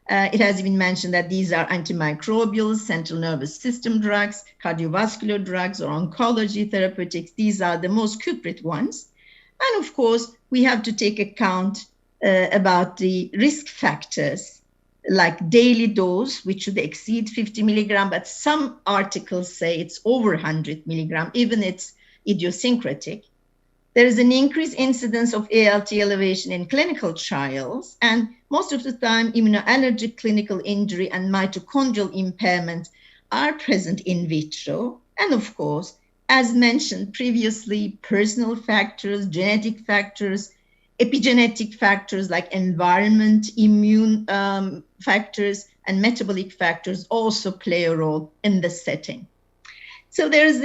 It has been mentioned that these are antimicrobials, central nervous system drugs, cardiovascular drugs, or oncology therapeutics. These are the most culprit ones. And of course, we have to take account about the risk factors like daily dose, which should exceed 50 milligram, but some articles say it's over 100 milligram, even it's idiosyncratic. There is an increased incidence of ALT elevation in clinical trials, and most of the time immunoallergic clinical injury and mitochondrial impairment are present in vitro. And of course, as mentioned previously, personal factors, genetic factors, epigenetic factors like environment, immune factors, and metabolic factors also play a role in the setting. So there's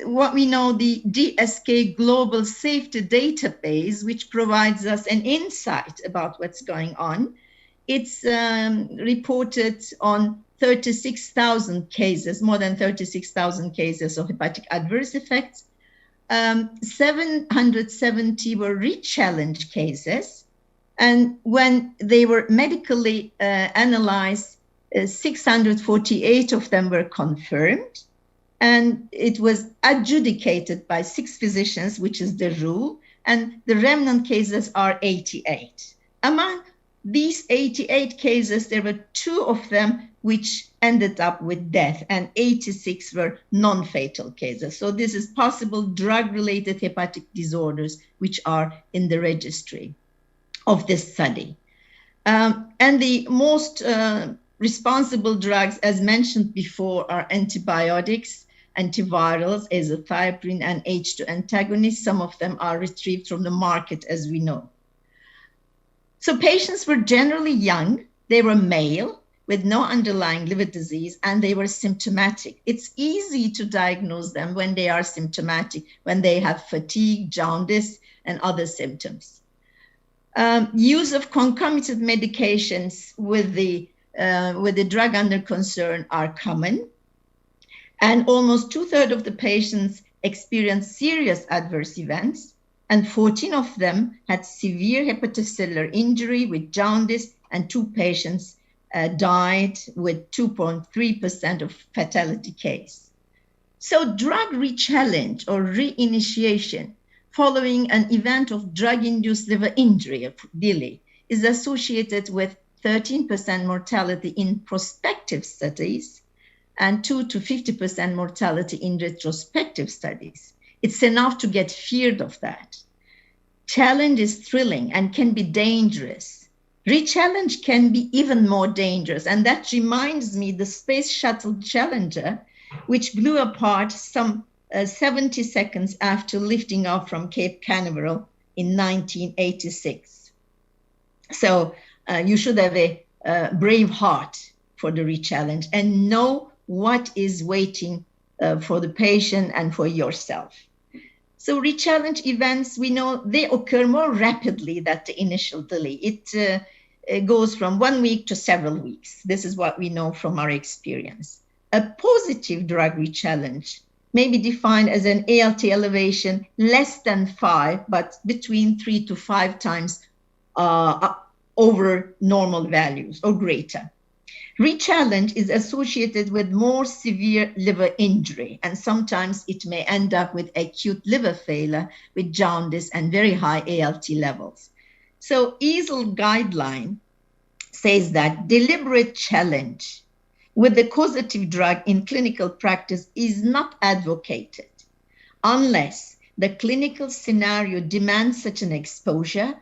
what we know, the GSK Global Safety Database, which provides us an insight about what's going on. It's reported on 36,000 cases, more than 36,000 cases of hepatic adverse effects. 770 were re-challenge cases. And when they were medically analyzed, 648 of them were confirmed. And it was adjudicated by 6 physicians, which is the rule. And the remnant cases are 88. Among these 88 cases, there were 2 of them which ended up with death, and 86 were non-fatal cases. So this is possible drug-related hepatic disorders which are in the registry of this study. And the most responsible drugs, as mentioned before, are antibiotics, antivirals, azathioprine, and H2 antagonists. Some of them are retrieved from the market, as we know. So patients were generally young, they were male with no underlying liver disease, and they were symptomatic. It's easy to diagnose them when they are symptomatic, when they have fatigue, jaundice, and other symptoms. Use of concomitant medications with the drug under concern are common, and almost 2/3 of the patients experienced serious adverse events, and 14 of them had severe hepatocellular injury with jaundice, and 2 patients died with 2.3% of fatality case. So drug rechallenge or reinitiation following an event of drug-induced liver injury, DILI, is associated with 13% mortality in prospective studies and 2 to 50% mortality in retrospective studies. It's enough to get feared of that. Challenge is thrilling and can be dangerous. Rechallenge can be even more dangerous. And that reminds me the Space Shuttle Challenger, which blew apart some 70 seconds after lifting off from Cape Canaveral in 1986. So you should have a brave heart for the rechallenge and know what is waiting for the patient and for yourself. So rechallenge events, we know they occur more rapidly than the initial DILI. It goes from 1 week to several weeks. This is what we know from our experience. A positive drug rechallenge may be defined as an ALT elevation less than 5, but between 3 to 5 times over normal values or greater. Rechallenge is associated with more severe liver injury, and sometimes it may end up with acute liver failure with jaundice and very high ALT levels. So EASL guideline says that deliberate challenge with the causative drug in clinical practice is not advocated unless the clinical scenario demands such an exposure,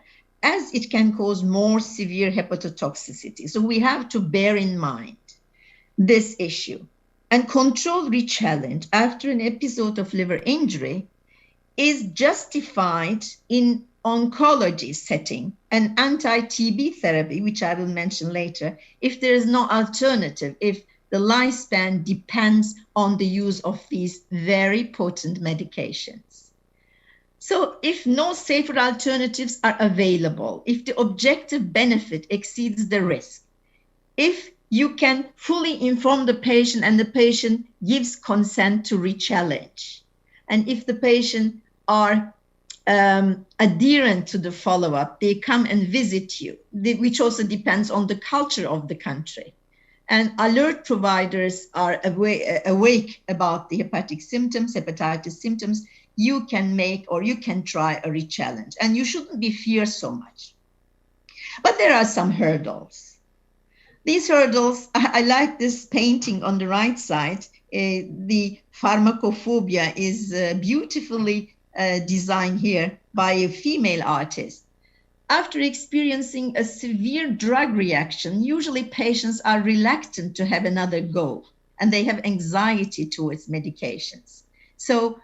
as it can cause more severe hepatotoxicity. So we have to bear in mind this issue. And controlled rechallenge after an episode of liver injury is justified in oncology setting and anti-TB therapy, which I will mention later, if there is no alternative, if the lifespan depends on the use of these very potent medications. So if no safer alternatives are available, if the objective benefit exceeds the risk, if you can fully inform the patient and the patient gives consent to rechallenge, and if the patient are adherent to the follow-up, they come and visit you, which also depends on the culture of the country. And alert providers are awake about the hepatic symptoms, hepatitis symptoms, you can make or you can try a rechallenge, and you shouldn't be feared so much. But there are some hurdles. These hurdles, I like this painting on the right side. The pharmacophobia is beautifully designed here by a female artist. After experiencing a severe drug reaction, usually patients are reluctant to have another go, and they have anxiety towards medications. So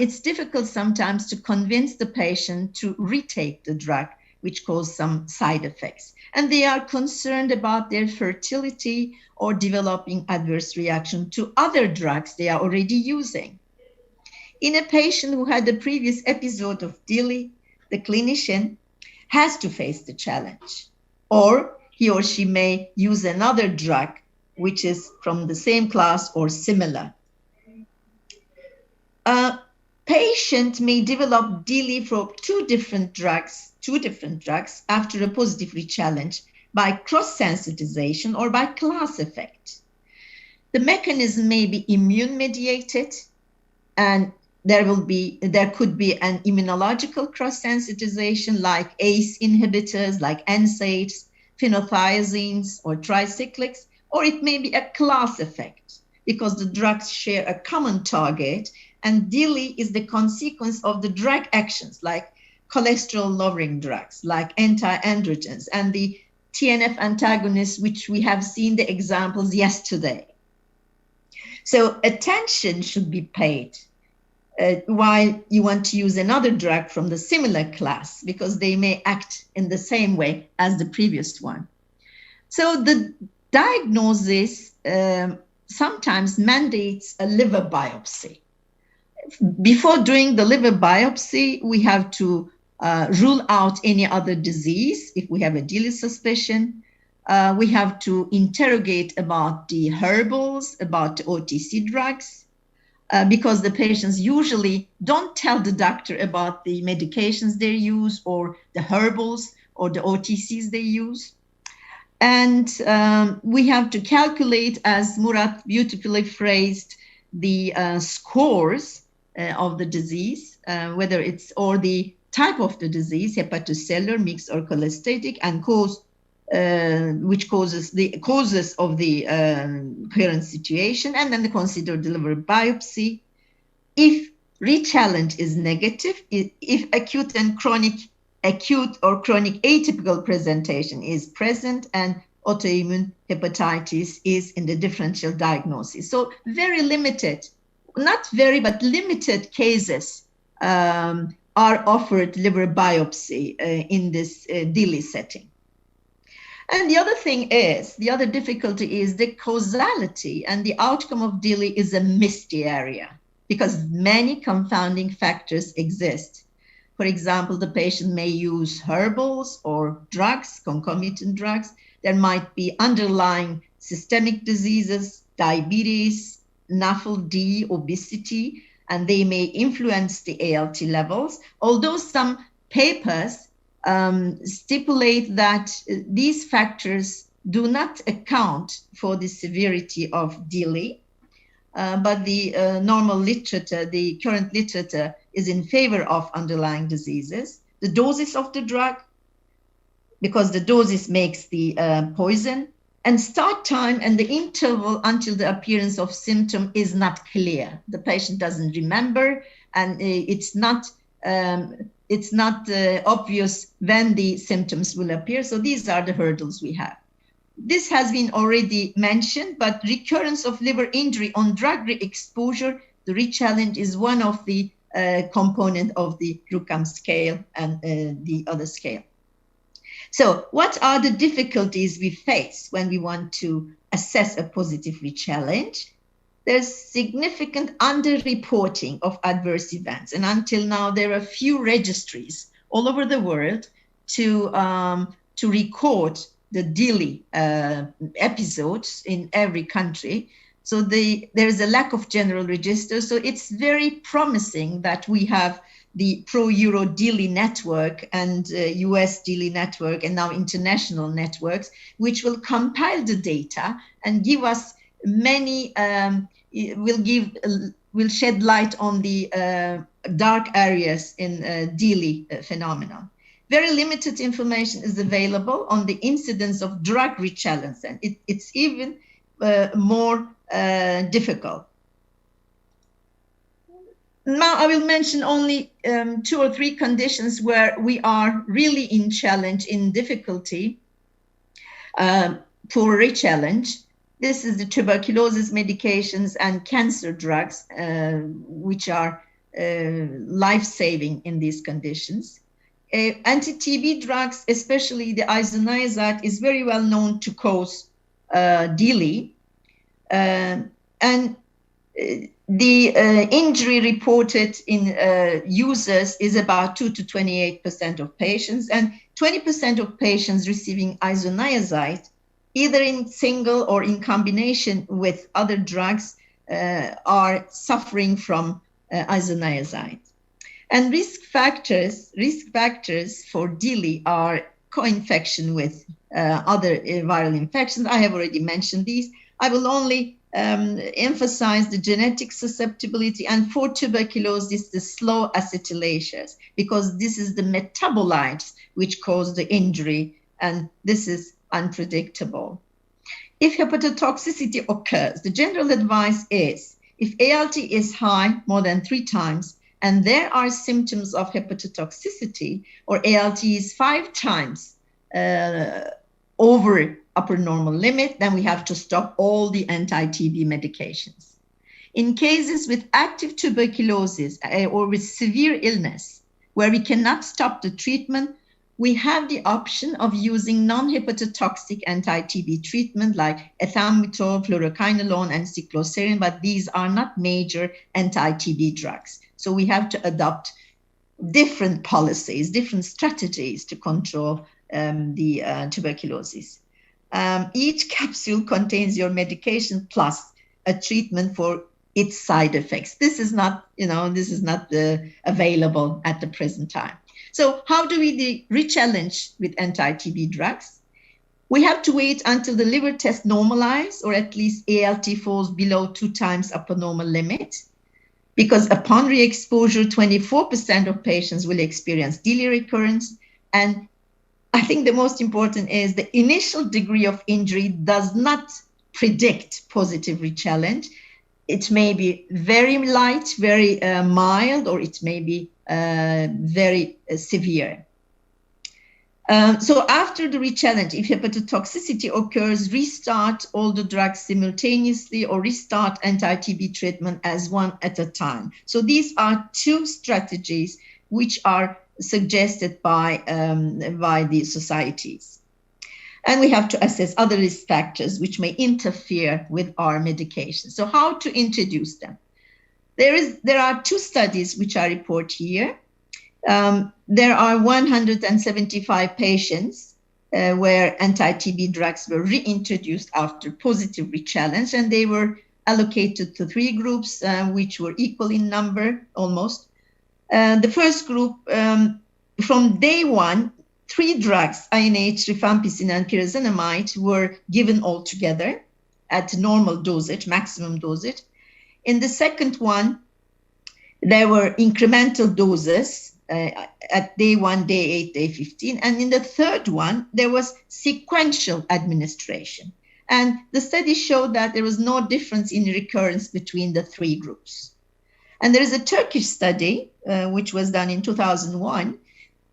it's difficult sometimes to convince the patient to retake the drug, which causes some side effects. And they are concerned about their fertility or developing adverse reaction to other drugs they are already using. In a patient who had a previous episode of DILI, the clinician has to face the challenge, or he or she may use another drug which is from the same class or similar. A patient may develop DILI for two different drugs after a positive rechallenge by cross-sensitization or by class effect. The mechanism may be immune-mediated, and there could be an immunological cross-sensitization like ACE inhibitors, like NSAIDs, phenothiazines, or tricyclics, or it may be a class effect because the drugs share a common target, and DILI is the consequence of the drug actions like cholesterol-lowering drugs, like anti-androgens, and the TNF antagonists, which we have seen the examples yesterday. So attention should be paid while you want to use another drug from the similar class, because they may act in the same way as the previous one. So the diagnosis sometimes mandates a liver biopsy. Before doing the liver biopsy, we have to rule out any other disease if we have a DILI suspicion. We have to interrogate about the herbals, about the OTC drugs, because the patients usually don't tell the doctor about the medications they use or the herbals or the OTCs they use. And we have to calculate, as Murat beautifully phrased, the scores of the disease, whether it's or the type of the disease, hepatocellular, mixed, or cholestatic, and which causes the causes of the current situation, and then consider the liver biopsy. If rechallenge is negative, if acute or chronic atypical presentation is present, and autoimmune hepatitis is in the differential diagnosis. So very limited, not very, but limited cases are offered liver biopsy in this DILI setting. And the other difficulty is the causality, and the outcome of DILI is a misty area because many confounding factors exist. For example, the patient may use herbals or drugs, concomitant drugs. There might be underlying systemic diseases, diabetes, NAFLD, obesity, and they may influence the ALT levels. Although some papers stipulate that these factors do not account for the severity of DILI, but the normal literature, the current literature, is in favor of underlying diseases. The doses of the drug, because the doses makes the poison, and start time and the interval until the appearance of symptom is not clear. The patient doesn't remember, and it's not obvious when the symptoms will appear. So these are the hurdles we have. This has been already mentioned, but recurrence of liver injury on drug re-exposure, the rechallenge is one of the component of the RUCAM scale and the other scale. So what are the difficulties we face when we want to assess a positive rechallenge? There's significant underreporting of adverse events. And until now, there are few registries all over the world to record the DILI episodes in every country. So there is a lack of general register. So it's very promising that we have the pro-Euro DILI network and US DILI network and now international networks, which will compile the data and give us many, will shed light on the dark areas in DILI phenomenon. Very limited information is available on the incidence of drug rechallenge, and it's even more difficult. Now I will mention only 2 or 3 conditions where we are really in challenge, in difficulty for rechallenge. This is the tuberculosis medications and cancer drugs, which are life-saving in these conditions. Anti-TB drugs, especially the isoniazid, is very well known to cause DILI. And the injury reported in users is about 2 to 28% of patients, and 20% of patients receiving isoniazid, either in single or in combination with other drugs, are suffering from isoniazid. And risk factors for DILI are co-infection with other viral infections. I have already mentioned these. I will only emphasize the genetic susceptibility, and for tuberculosis, the slow acetylases, because this is the metabolites which cause the injury, and this is unpredictable. If hepatotoxicity occurs, the general advice is, if ALT is high more than 3 times, and there are symptoms of hepatotoxicity, or ALT is 5 times over upper normal limit, then we have to stop all the anti-TB medications. In cases with active tuberculosis or with severe illness, where we cannot stop the treatment, we have the option of using non-hepatotoxic anti-TB treatment like ethambutol, fluoroquinolone, and cycloserine, but these are not major anti-TB drugs. So we have to adopt different policies, different strategies to control the tuberculosis. Each capsule contains your medication plus a treatment for its side effects. This is not, available at the present time. So how do we re-challenge with anti-TB drugs? We have to wait until the liver test normalize, or at least ALT falls below 2 times upper normal limit, because upon re-exposure, 24% of patients will experience DILI recurrence. And I think the most important is the initial degree of injury does not predict positive re-challenge. It may be very light, very mild, or it may be very severe. So after the re-challenge, if hepatotoxicity occurs, restart all the drugs simultaneously or restart anti-TB treatment as one at a time. So these are 2 strategies which are suggested by the societies. And we have to assess other risk factors which may interfere with our medication. So how to introduce them? There are 2 studies which I report here. There are 175 patients where anti-TB drugs were reintroduced after positive re-challenge, and they were allocated to 3 groups, which were equal in number almost. The first group, from day 1, 3 drugs, INH, rifampicin, and pyrazinamide, were given all together at normal dosage, maximum dosage. In the second one, there were incremental doses at day 1, day 8, day 15. And in the third one, there was sequential administration. And the study showed that there was no difference in recurrence between the 3 groups. And there is a Turkish study, which was done in 2001.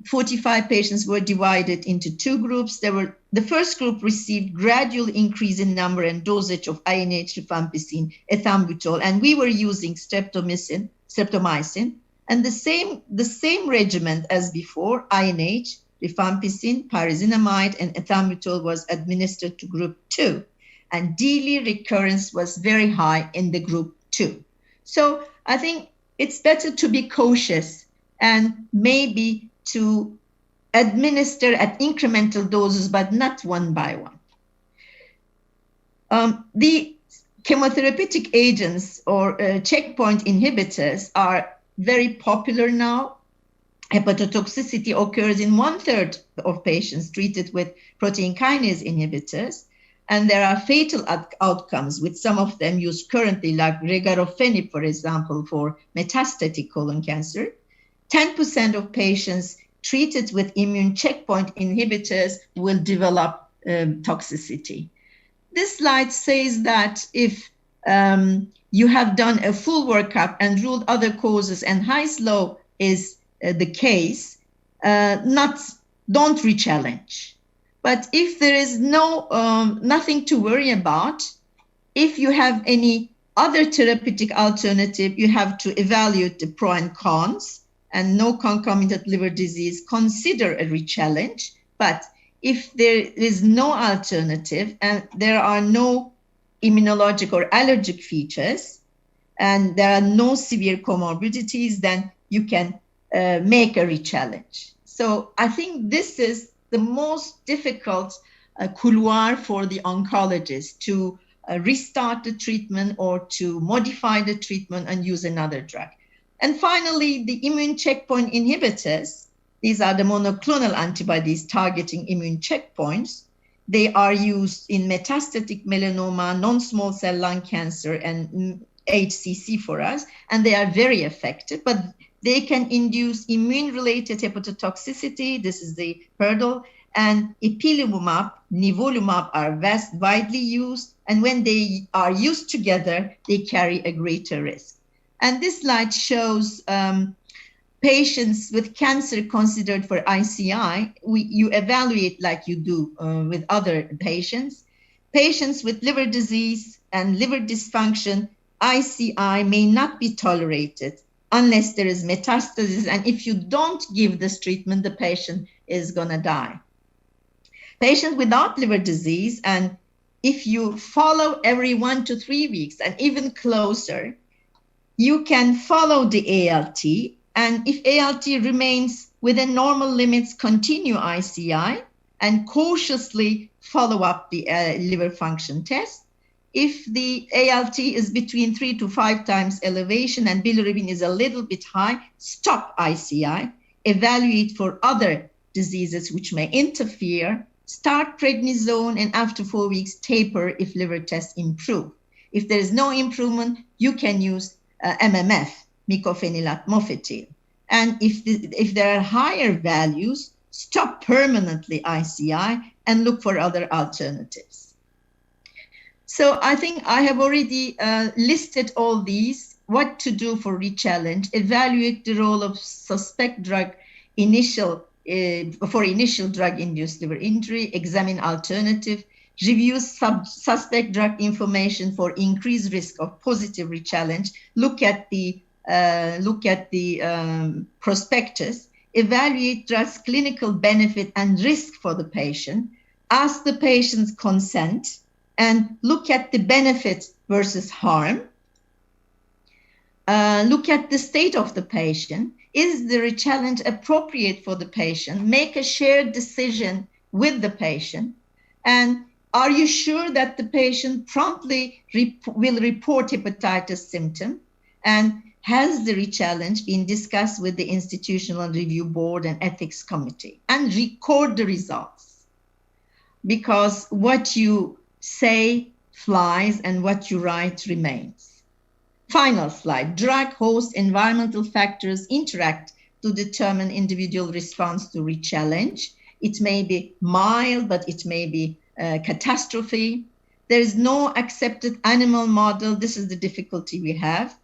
45 patients were divided into 2 groups. The first group received gradual increase in number and dosage of INH, rifampicin, ethambutol, and we were using streptomycin, and the same regimen as before, INH, rifampicin, pyrazinamide, and ethambutol was administered to group 2, and DILI recurrence was very high in the group 2. So I think it's better to be cautious and maybe to administer at incremental doses, but not one by one. The chemotherapeutic agents or checkpoint inhibitors are very popular now. Hepatotoxicity occurs in 1/3 of patients treated with protein kinase inhibitors, and there are fatal outcomes with some of them used currently, like regorafenib, for example, for metastatic colon cancer. 10% of patients treated with immune checkpoint inhibitors will develop toxicity. This slide says that if you have done a full workup and ruled other causes and High-low is the case, don't re-challenge. But if there is nothing to worry about, if you have any other therapeutic alternative, you have to evaluate the pro and cons, and no concomitant liver disease, consider a re-challenge. But if there is no alternative and there are no immunologic or allergic features, and there are no severe comorbidities, then you can make a re-challenge. So I think this is the most difficult couloir for the oncologist, to restart the treatment or to modify the treatment and use another drug. And finally, the immune checkpoint inhibitors, these are the monoclonal antibodies targeting immune checkpoints. They are used in metastatic melanoma, non-small cell lung cancer, and HCC for us, and they are very effective, but they can induce immune-related hepatotoxicity. This is the hurdle. And ipilimumab, nivolumab are widely used, and when they are used together, they carry a greater risk. And this slide shows patients with cancer considered for ICI. You evaluate like you do with other patients. Patients with liver disease and liver dysfunction, ICI may not be tolerated unless there is metastasis. And if you don't give this treatment, the patient is going to die. Patients without liver disease, and if you follow every 1 to 3 weeks and even closer, you can follow the ALT. And if ALT remains within normal limits, continue ICI and cautiously follow up the liver function test. If the ALT is between 3 to 5 times elevation and bilirubin is a little bit high, stop ICI, evaluate for other diseases which may interfere, start prednisone, and after 4 weeks, taper if liver tests improve. If there is no improvement, you can use MMF, mycophenolate mofetil. And if there are higher values, stop permanently ICI and look for other alternatives. So I think I have already listed all these, what to do for rechallenge, evaluate the role of suspect drug for initial drug-induced liver injury, examine alternative, review suspect drug information for increased risk of positive rechallenge, look at the prospectus, evaluate drugs' clinical benefit and risk for the patient, ask the patient's consent, and look at the benefit versus harm. Look at the state of the patient. Is the rechallenge appropriate for the patient? Make a shared decision with the patient. And are you sure that the patient promptly will report hepatitis symptom? And has the rechallenge been discussed with the institutional review board and ethics committee? And record the results. Because what you say flies and what you write remains. Final slide. Drug, host, environmental factors interact to determine individual response to rechallenge. It may be mild, but it may be catastrophe. There is no accepted animal model. This is the difficulty we have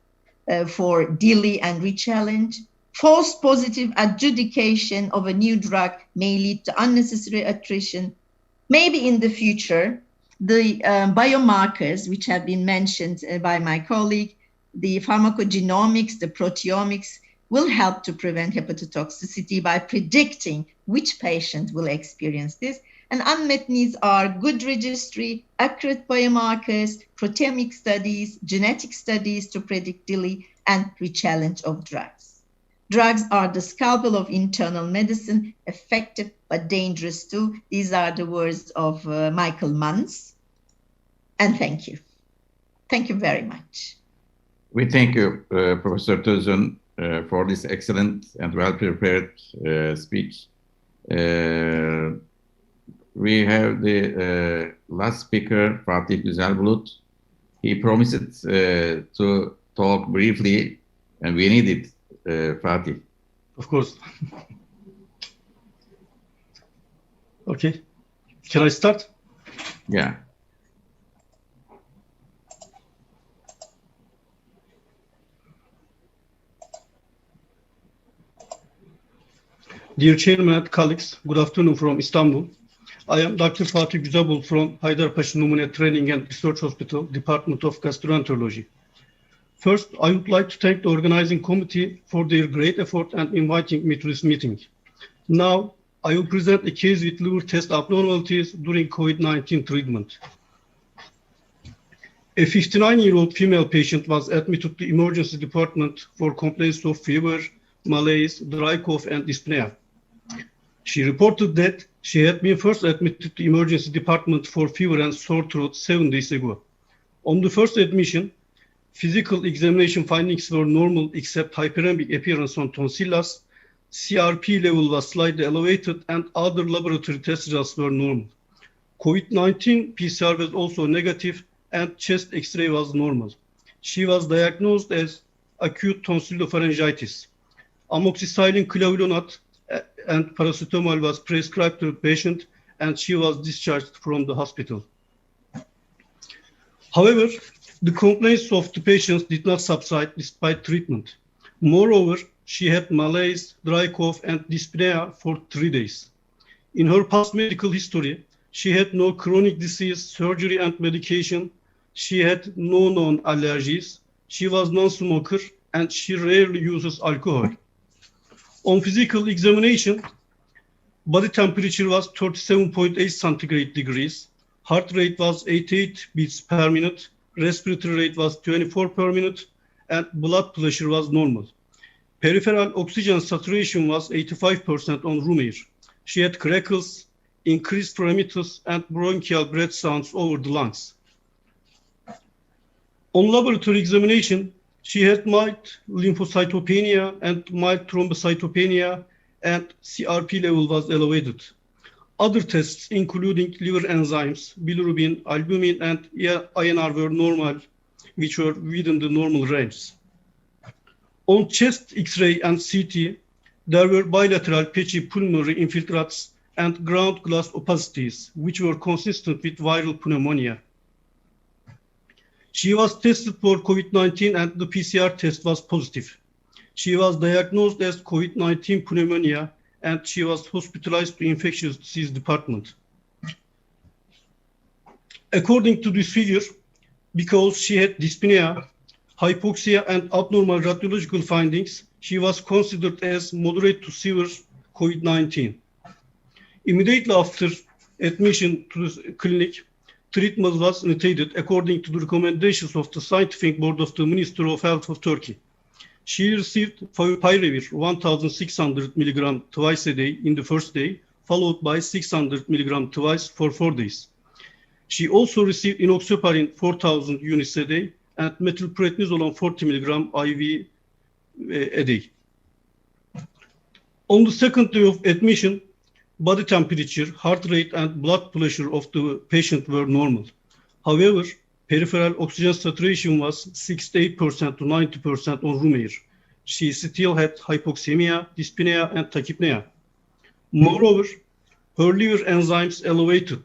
for DILI and rechallenge. False positive adjudication of a new drug may lead to unnecessary attrition. Maybe in the future, the biomarkers, which have been mentioned by my colleague, the pharmacogenomics, the proteomics, will help to prevent hepatotoxicity by predicting which patient will experience this. And unmet needs are good registry, accurate biomarkers, proteomic studies, genetic studies to predict DILI, and rechallenge of drugs. Drugs are the scalpel of internal medicine, effective but dangerous too. These are the words of Michael Munz. And thank you. Thank you very much. We thank you, Professor Tözün, for this excellent and well-prepared speech. We have the last speaker, Fatih Güzelbulut. He promised to talk briefly, and we need it, Fatih. Of course. Okay. Can I start? Yeah. Dear Chairman and colleagues, good afternoon from Istanbul. I am Dr. Fatih Güzelbulut from Haydarpaşa Numune Training and Research Hospital, Department of Gastroenterology. First, I would like to thank the organizing committee for their great effort and inviting me to this meeting. Now, I will present a case with liver test abnormalities during COVID-19 treatment. A 59-year-old female patient was admitted to the emergency department for complaints of fever, malaise, dry cough, and dyspnea. She reported that she had been first admitted to the emergency department for fever and sore throat 7 days ago. On the first admission, physical examination findings were normal except hyperemic appearance on tonsillus, CRP level was slightly elevated, and other laboratory test results were normal. COVID-19 PCR was also negative and chest X-ray was normal. She was diagnosed as acute tonsillopharyngitis. Amoxicillin clavulanate and paracetamol was prescribed to the patient and she was discharged from the hospital. However, the complaints of the patients did not subside despite treatment. Moreover, she had malaise, dry cough, and dyspnea for 3 days. In her past medical history, she had no chronic disease, surgery, and medication. She had no known allergies. She was non-smoker, and she rarely uses alcohol. On physical examination, body temperature was 37.8 centigrade degrees. Heart rate was 88 beats per minute. Respiratory rate was 24 per minute, and blood pressure was normal. Peripheral oxygen saturation was 85% on room air. She had crackles, increased rhinitis, and bronchial breath sounds over the lungs. On laboratory examination, she had mild lymphocytopenia and mild thrombocytopenia, and CRP level was elevated. Other tests, including liver enzymes, bilirubin, albumin, and INR were normal, which were within the normal range. On chest X-ray and CT, there were bilateral patchy pulmonary infiltrates and ground glass opacities, which were consistent with viral pneumonia. She was tested for COVID-19 and the PCR test was positive. She was diagnosed as COVID-19 pneumonia and she was hospitalized to infectious disease department. According to this figure, because she had dyspnea, hypoxia, and abnormal radiological findings, she was considered as moderate to severe COVID-19. Immediately after admission to the clinic, treatment was initiated according to the recommendations of the Scientific Board of the Ministry of Health of Turkey. She received favipiravir 1,600 milligram twice a day in the first day, followed by 600 milligram twice for 4 days. She also received enoxaparin 4,000 units a day and methylprednisolone 40 milligram IV a day. On the second day of admission, body temperature, heart rate, and blood pressure of the patient were normal. However, peripheral oxygen saturation was 68% to 90% on room air. She still had hypoxemia, dyspnea, and tachypnea. Moreover, her liver enzymes elevated,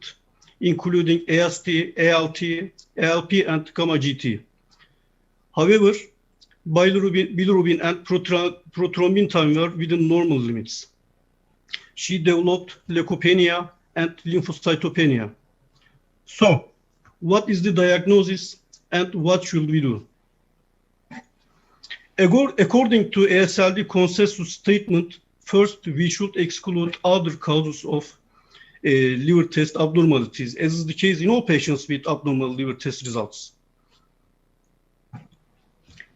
including AST, ALT, ALP, and gamma GT. However, bilirubin and prothrombin time were within normal limits. She developed leukopenia and lymphocytopenia. So, what is the diagnosis and what should we do? According to ASLD consensus statement, first we should exclude other causes of liver test abnormalities, as is the case in all patients with abnormal liver test results.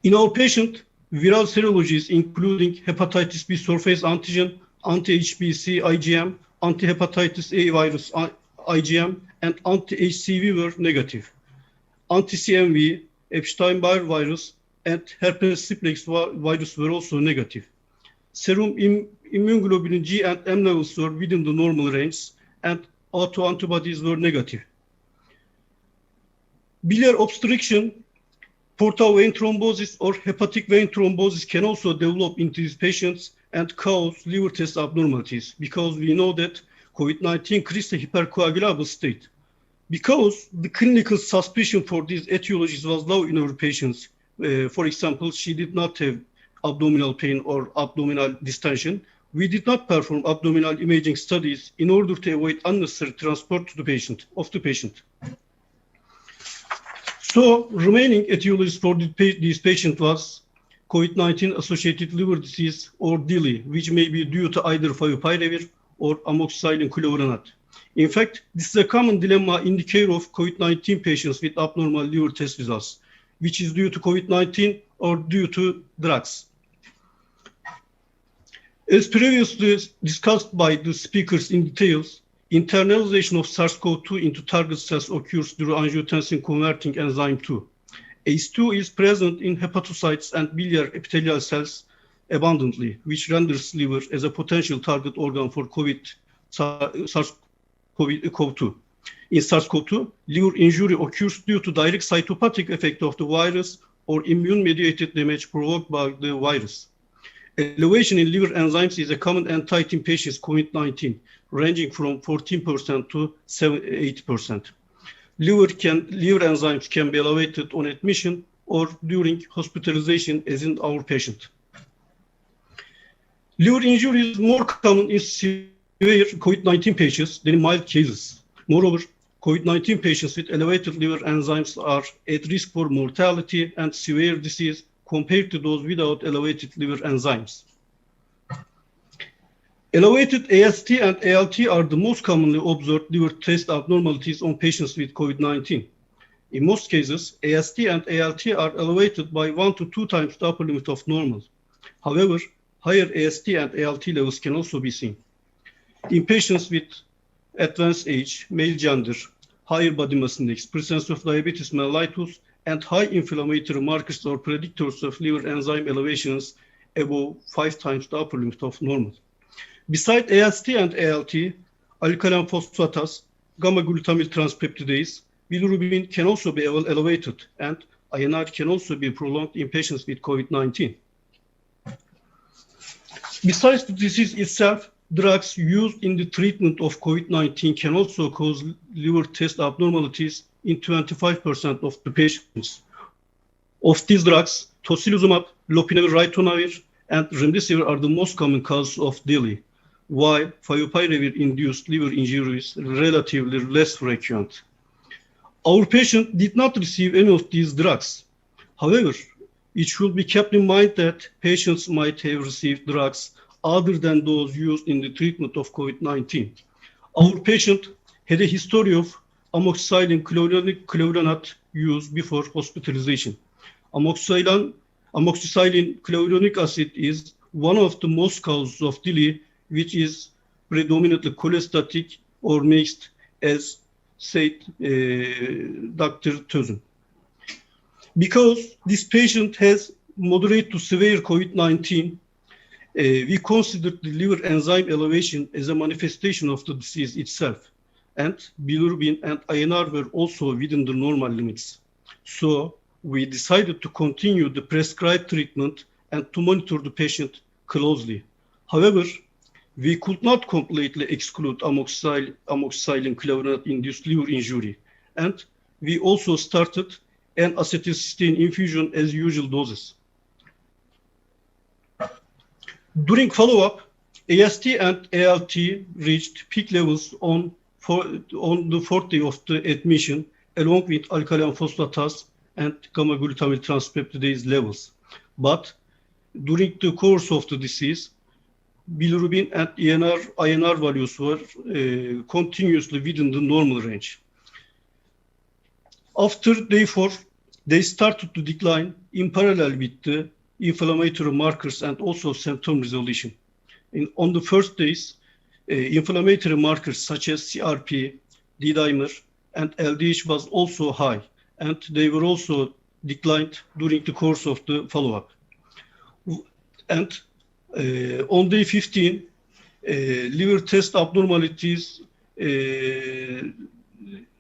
In our patient, viral serologies including hepatitis B surface antigen, anti-HBC IgM, anti-hepatitis A virus IgM, and anti-HCV were negative. Anti-CMV, Epstein-Barr virus, and herpes simplex virus were also negative. Serum immunoglobulin G and M levels were within the normal range, and autoantibodies were negative. Biliary obstruction, portal vein thrombosis, or hepatic vein thrombosis can also develop in these patients and cause liver test abnormalities, because we know that COVID-19 creates a hypercoagulable state. Because the clinical suspicion for these etiologies was low in our patients, for example, she did not have abdominal pain or abdominal distension, we did not perform abdominal imaging studies in order to avoid unnecessary transport to the patient. So, remaining etiologies for this patient was COVID-19 associated liver disease or DILI, which may be due to either favipiravir or amoxicillin clavulanate. In fact, this is a common dilemma in the care of COVID-19 patients with abnormal liver test results, which is due to COVID-19 or due to drugs. As previously discussed by the speakers in details, internalization of SARS-CoV-2 into target cells occurs through angiotensin converting enzyme 2. ACE2 is present in hepatocytes and biliary epithelial cells abundantly, which renders liver as a potential target organ for SARS-CoV-2. In SARS-CoV-2, liver injury occurs due to direct cytopathic effect of the virus or immune-mediated damage provoked by the virus. Elevation in liver enzymes is a common endpoint in patients COVID-19, ranging from 14% to 8%. Liver enzymes can be elevated on admission or during hospitalization, as in our patient. Liver injury is more common in severe COVID-19 patients than in mild cases. Moreover, COVID-19 patients with elevated liver enzymes are at risk for mortality and severe disease compared to those without elevated liver enzymes. Elevated AST and ALT are the most commonly observed liver test abnormalities on patients with COVID-19. In most cases, AST and ALT are elevated by 1 to 2 times the upper limit of normal. However, higher AST and ALT levels can also be seen. In patients with advanced age, male gender, higher body mass index, presence of diabetes mellitus, and high inflammatory markers or predictors of liver enzyme elevations above 5 times the upper limit of normal. Besides AST and ALT, alkaline phosphatase, gamma-glutamyl transpeptidase, bilirubin can also be elevated, and INR can also be prolonged in patients with COVID-19. Besides the disease itself, drugs used in the treatment of COVID-19 can also cause liver test abnormalities in 25% of the patients. Of these drugs, tocilizumab, lopinavir, ritonavir, and remdesivir are the most common causes of DILI, while favipiravir-induced liver injury is relatively less frequent. Our patient did not receive any of these drugs. However, it should be kept in mind that patients might have received drugs other than those used in the treatment of COVID-19. Our patient had a history of amoxicillin clavulanate use before hospitalization. Amoxicillin clavulanic acid is one of the most causes of DILI, which is predominantly cholestatic or mixed, as said Dr. Tözün. Because this patient has moderate to severe COVID-19, we considered the liver enzyme elevation as a manifestation of the disease itself, and bilirubin and INR were also within the normal limits. So we decided to continue the prescribed treatment and to monitor the patient closely. However, we could not completely exclude amoxicillin clavulanate-induced liver injury, and we also started an acetylcysteine infusion as usual doses. During follow-up, AST and ALT reached peak levels on the 4th day of the admission, along with alkaline phosphatase and gamma-glutamyl transpeptidase levels. But during the course of the disease, bilirubin and INR values were continuously within the normal range. After day 4, they started to decline in parallel with the inflammatory markers and also symptom resolution. On the first days, inflammatory markers such as CRP, D-dimer, and LDH was also high, and they were also declined during the course of the follow-up. And on day 15, liver test abnormalities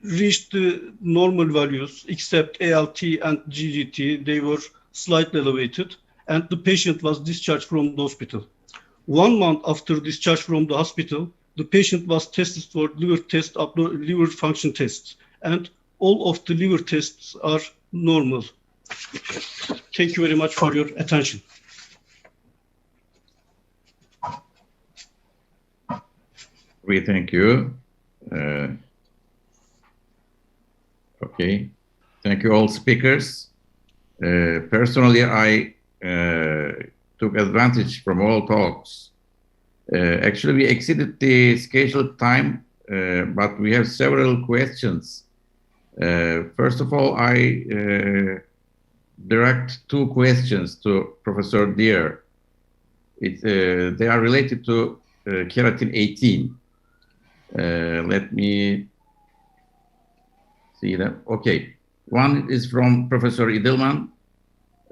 reached the normal values, except ALT and GGT, they were slightly elevated, and the patient was discharged from the hospital. 1 month after discharge from the hospital, the patient was tested for liver function tests, and all of the liver tests are normal. Thank you very much for your attention. We thank you. Okay. Thank you all speakers. Personally, I took advantage from all talks. Actually, we exceeded the scheduled time, but we have several questions. First of all, I direct 2 questions to Professor Deer. They are related to Keratin 18. Let me see them. Okay. One is from Professor Dillon.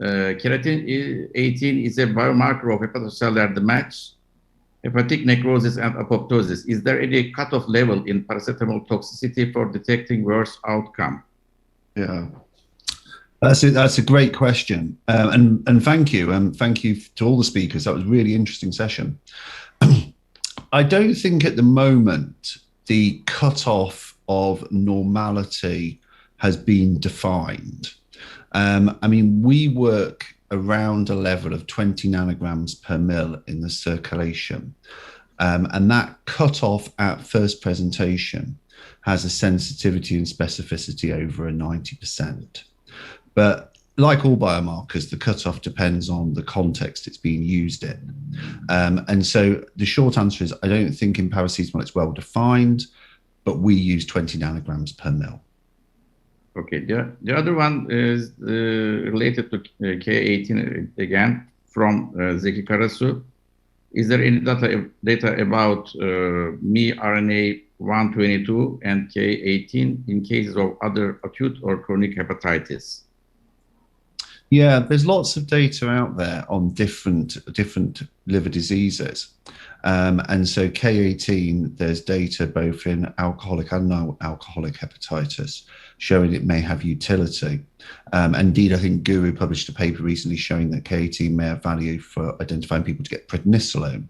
Keratin 18 is a biomarker of hepatocellular damage hepatic necrosis and apoptosis. Is there any cutoff level in paracetamol toxicity for detecting worse outcome? Yeah, that's a great question, and thank you to all the speakers. That was a really interesting session. I don't think at the moment the cutoff of normality has been defined. I mean, we work around a level of 20 nanograms per mil in the circulation. And that cutoff at first presentation has a sensitivity and specificity over a 90%. But like all biomarkers, the cutoff depends on the context it's being used in. And so the short answer is, I don't think in paracetamol it's well defined, but we use 20 nanograms per mil. Okay, the other one is related to K18 again from Zeki Karasu. Is there any data about miRNA 122 and K18 in cases of other acute or chronic hepatitis? Yeah, there's lots of data out there on different liver diseases. And so K18, there's data both in alcoholic and non-alcoholic hepatitis showing it may have utility. Indeed, I think Guru published a paper recently showing that K18 may have value for identifying people to get prednisolone,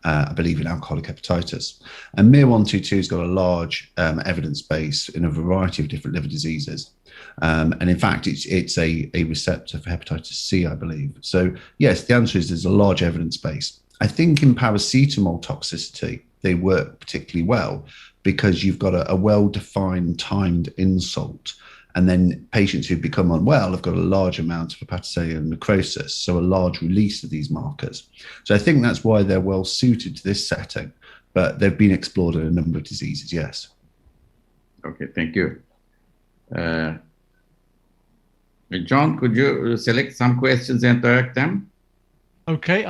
I believe in alcoholic hepatitis. And miR-122 has got a large evidence base in a variety of different liver diseases. And in fact, it's a receptor for hepatitis C, I believe. So yes, the answer is there's a large evidence base. I think in paracetamol toxicity, they work particularly well because you've got a well-defined timed insult. And then patients who become unwell have got a large amount of hepatocellular necrosis, so a large release of these markers. So I think that's why they're well suited to this setting, but they've been explored in a number of diseases, yes. Okay, thank you. John, could you select some questions and direct them? Okay,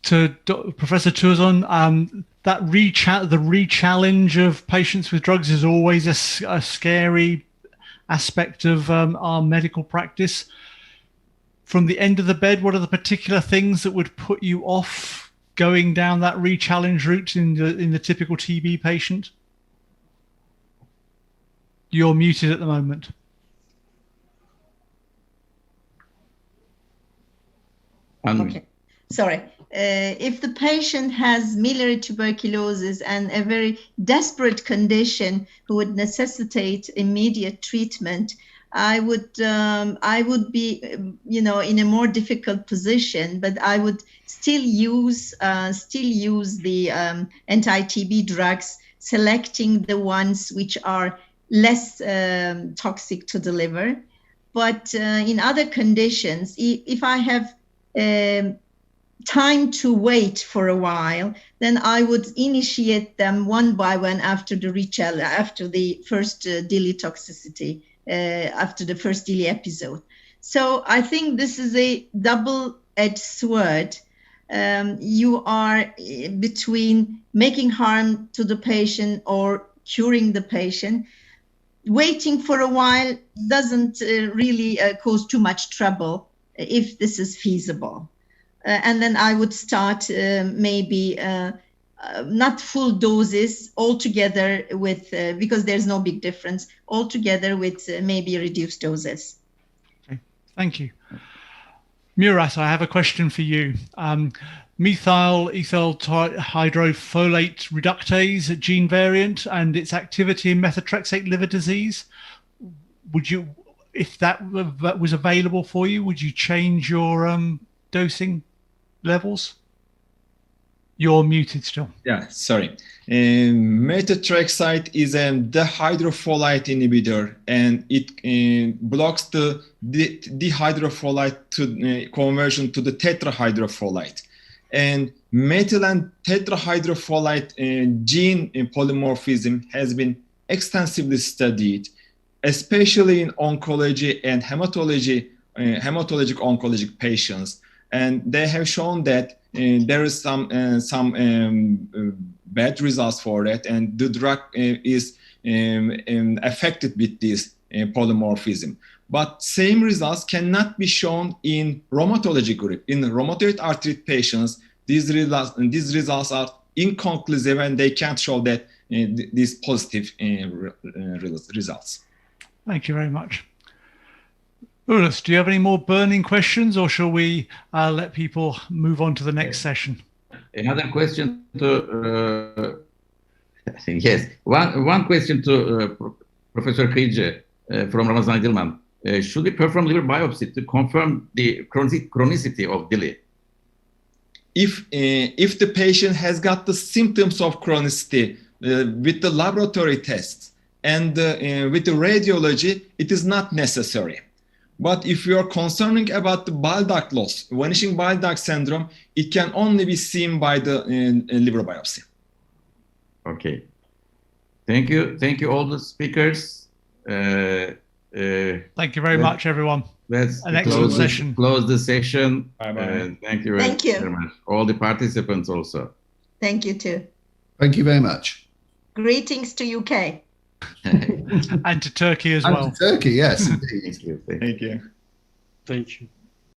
to Professor Tuzon, that the re-challenge of patients with drugs is always a scary aspect of our medical practice. From the end of the bed, what are the particular things that would put you off going down that re-challenge route in the typical TB patient? You're muted at the moment. Okay, sorry. If the patient has miliary tuberculosis and a very desperate condition who would necessitate immediate treatment, I would be, in a more difficult position, but I would still use the anti-TB drugs, selecting the ones which are less toxic to the liver. But in other conditions, if I have time to wait for a while, then I would initiate them one by one after the first DILI toxicity, after the first DILI episode. So I think this is a double-edged sword. You are between making harm to the patient or curing the patient. Waiting for a while doesn't really cause too much trouble if this is feasible. And then I would start maybe not full doses altogether with, because there's no big difference, altogether with maybe reduced doses. Okay, thank you. Murat, I have a question for you. Methyl ethyl hydrofolate reductase gene variant and its activity in methotrexate liver disease. Would you, if that was available for you, would you change your dosing levels? You're muted still. Yeah, sorry. Methotrexate is a dihydrofolate inhibitor, and it blocks the dihydrofolate to conversion to the tetrahydrofolate. And methyl and tetrahydrofolate gene polymorphism has been extensively studied, especially in oncology and hematologic oncologic patients. And they have shown that there is some bad results for that, and the drug is affected with this polymorphism. but same results cannot be shown in rheumatology group. In rheumatoid arthritis patients, these results are inconclusive and they can't show that these positive results. Thank you very much. Ulus, do you have any more burning questions, or shall we let people move on to the next session? Another question to, yes, one question to Professor Kıyıcı from Ramazan Dillon. Should we perform liver biopsy to confirm the chronicity of DILI? If the patient has got the symptoms of chronicity with the laboratory tests and with the radiology, it is not necessary. But if you are concerning about the bile duct loss, vanishing bile duct syndrome, it can only be seen by the liver biopsy. Okay. Thank you. Thank you, all the speakers. Thank you very much, everyone. Let's An excellent session. Close the session. Bye-bye. Thank you very much. All the participants also. Thank you too. Thank you very much. Greetings to UK. And to Turkey as well. And to Turkey, yes. Thank you. Thank you. Thank you.